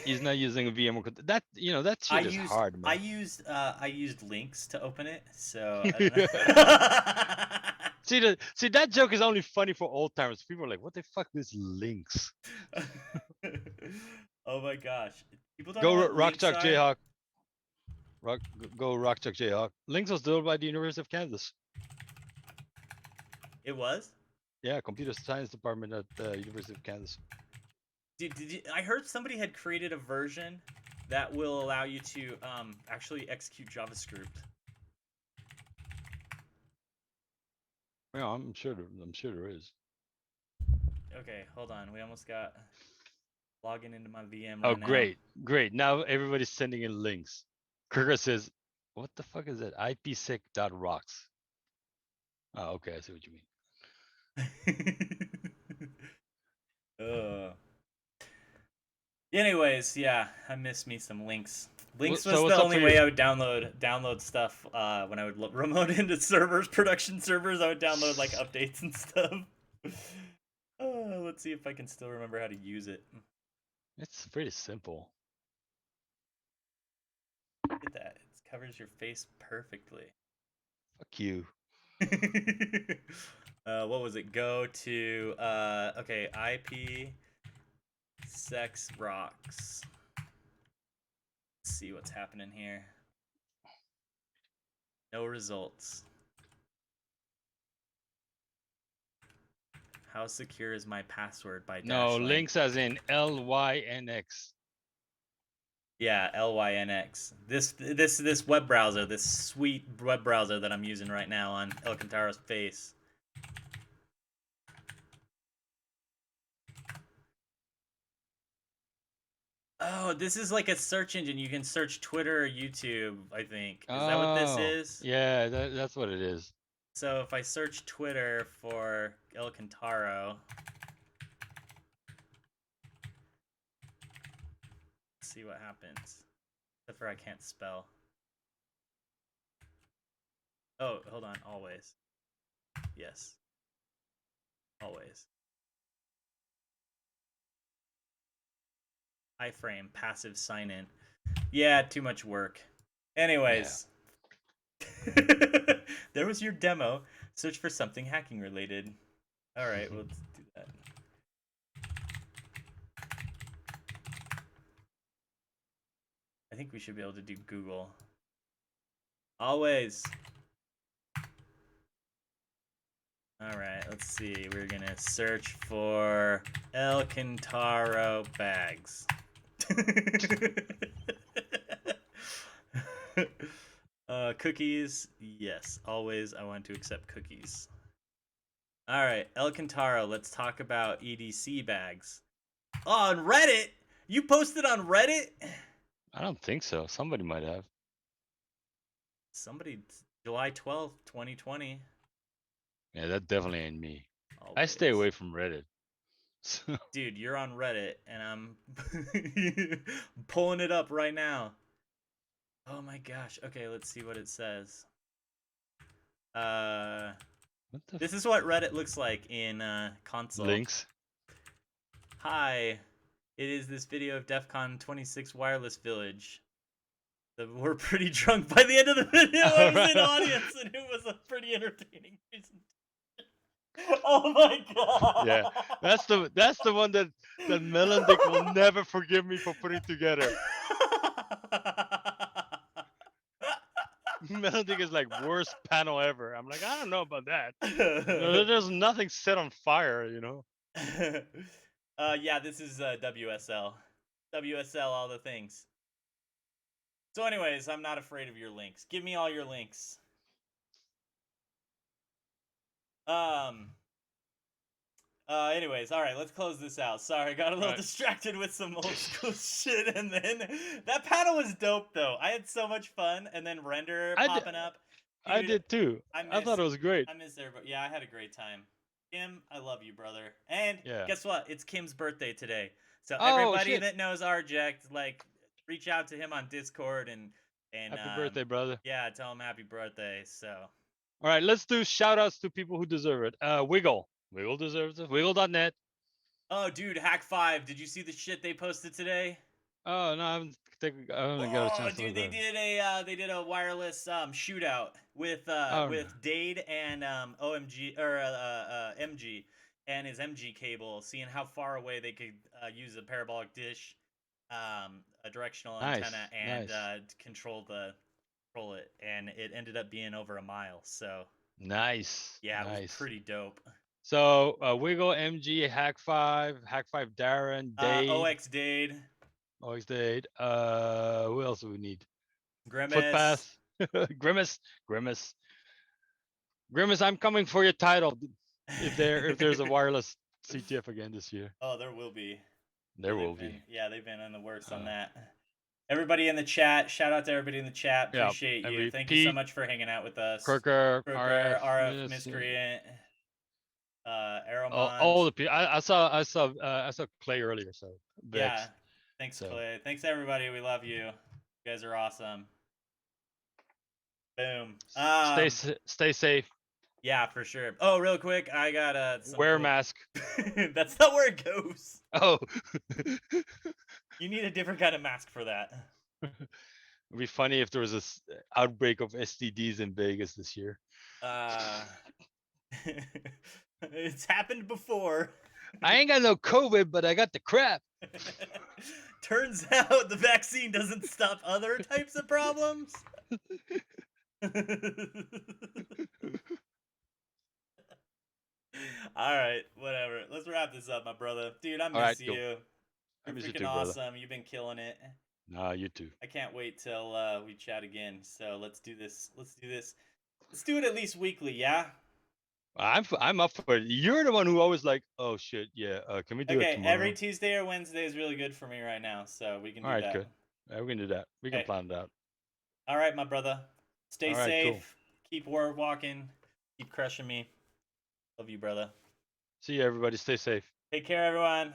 He's not using a VM. That that shit is hard, man. I used links to open it, so I don't know. See that joke is only funny for old timers. People are like, what the fuck is links? Oh my gosh. People don't know Go what links Rockchuck are. Jayhawk. Go Rockchuck Jayhawk. Links was built by the University of Kansas. It was? Yeah, computer science department at the University of Kansas. I heard somebody had created a version that will allow you to actually execute JavaScript. Yeah, I'm sure there is. Okay, hold on. We almost got logging into my VM Oh, right now. great. Now everybody's sending in links. Kirka says, "What the fuck is that? IPsec.rocks." Oh, okay, I see what you mean. Anyways, yeah, I miss me some links. Links So was the what's up only for way you? I would download stuff when I would remote into servers, production servers. I would download like updates and stuff. Let's see if I can still remember how to use it. It's pretty simple. Look at that. It covers your face perfectly. Fuck you. What was it? Go to okay, IP sex rocks. Let's see what's happening here. No results. How secure is my password by No, Dashlane? links as in LYNX. Yeah, LYNX. This web browser, this sweet web browser that I'm using right now on Alcantaro's face. Oh, this is like a search engine. You can search Twitter or YouTube, I think. Is that what this Oh, is? yeah, that's what it is. So if I search Twitter for El Cantaro, see what happens. Except for I can't spell. Oh, hold on. Always. Yes. Always. iframe passive sign in. Yeah, too much work. Anyways, there was your demo. Search for something hacking related. All right, well, let's do that. I think we should be able to do Google. Always. All right, let's see. We're gonna search for El Cantaro bags. Cookies. Yes, always. I want to accept cookies. All right, El Cantaro. Let's talk about EDC bags. Oh, on Reddit. You posted on Reddit. I don't think so. Somebody might have. Somebody, July 12th, 2020. Yeah, that definitely ain't me. Always. I stay away from Reddit. Dude, you're on Reddit, and I'm pulling it up right now. Oh my gosh. Okay, let's see what it says. This is what Reddit looks like in console. Links. Hi, it is this video of DEF CON 26 Wireless Village. We're pretty drunk by the end of the video. I was in audience, and it was a pretty entertaining presentation. Oh my god! Yeah, that's the one that Melandic will never forgive me for putting together. Melandic is like worst panel ever. I'm like, I don't know about that. There's nothing set on fire, you know. Yeah, this is WSL. WSL, all the things. So, anyways, I'm not afraid of your links. Give me all your links. Anyways, all right, let's close this out. Sorry, I got a little distracted with some old school shit, and then that panel was dope though. I had so much fun, and then Render popping up. Dude, I did too. I thought it was great. I miss everybody. Yeah, I had a great time. Kim, I love you, brother. And yeah. Guess what? It's Kim's birthday today. So everybody shit. that knows Arject, like, reach out to him on Discord and happy birthday, brother. Yeah, tell him happy birthday. So. All right, let's do shout outs to people who deserve it. Wiggle. Wiggle deserves it. Wiggle.net. Oh, dude, Hack 5. Did you see the shit they posted today? Oh no, I haven't got a chance to look they did a wireless shootout with Dade and OMG or MG and his MG cable, seeing how far away they could use a parabolic dish, a directional antenna, and control it, and it ended up being over a mile. So nice. Yeah, it was pretty dope. So Wiggle, MG, Hack 5 Darren, Dade, OX Dade. OX Dade. Who else do we need? Grimace. Footpath. Grimace. I'm coming for your title. If there's a wireless CTF again this year. Oh, there will be. There will be. Yeah, they've been in the works on that. Everybody in the chat, shout out to everybody in the chat. Appreciate you. Thank you so much for hanging out with us. Croker, RF Miscreant, Arrowmont. All the people. I saw Clay earlier. So Vex. Yeah, thanks Clay. Thanks everybody. We love you. You guys are awesome. Boom. Stay safe. Yeah, for sure. Oh, real quick, I got wear a mask. That's not where it goes. Oh. You need a different kind of mask for that. It'd be funny if there was this outbreak of STDs in Vegas this year. It's happened before. I ain't got no COVID, but I got the crap. Turns out the vaccine doesn't stop other types of problems. All right, whatever. Let's wrap this up, my brother. Dude, I miss you. Cool. You're freaking awesome. Brother. You've been killing it. Nah, you too. I can't wait till we chat again. So let's do this. Let's do it at least weekly, yeah? I'm up for it. You're the one who always like, oh shit, yeah. Can we do it tomorrow? Every Tuesday or Wednesday is really good for me right now, so we can do that. All right, good. Yeah, we can do that. We can plan it out. All right, my brother. Stay safe. Cool. Keep walking. Keep crushing me. Love you, brother. See you, everybody. Stay safe. Take care, everyone.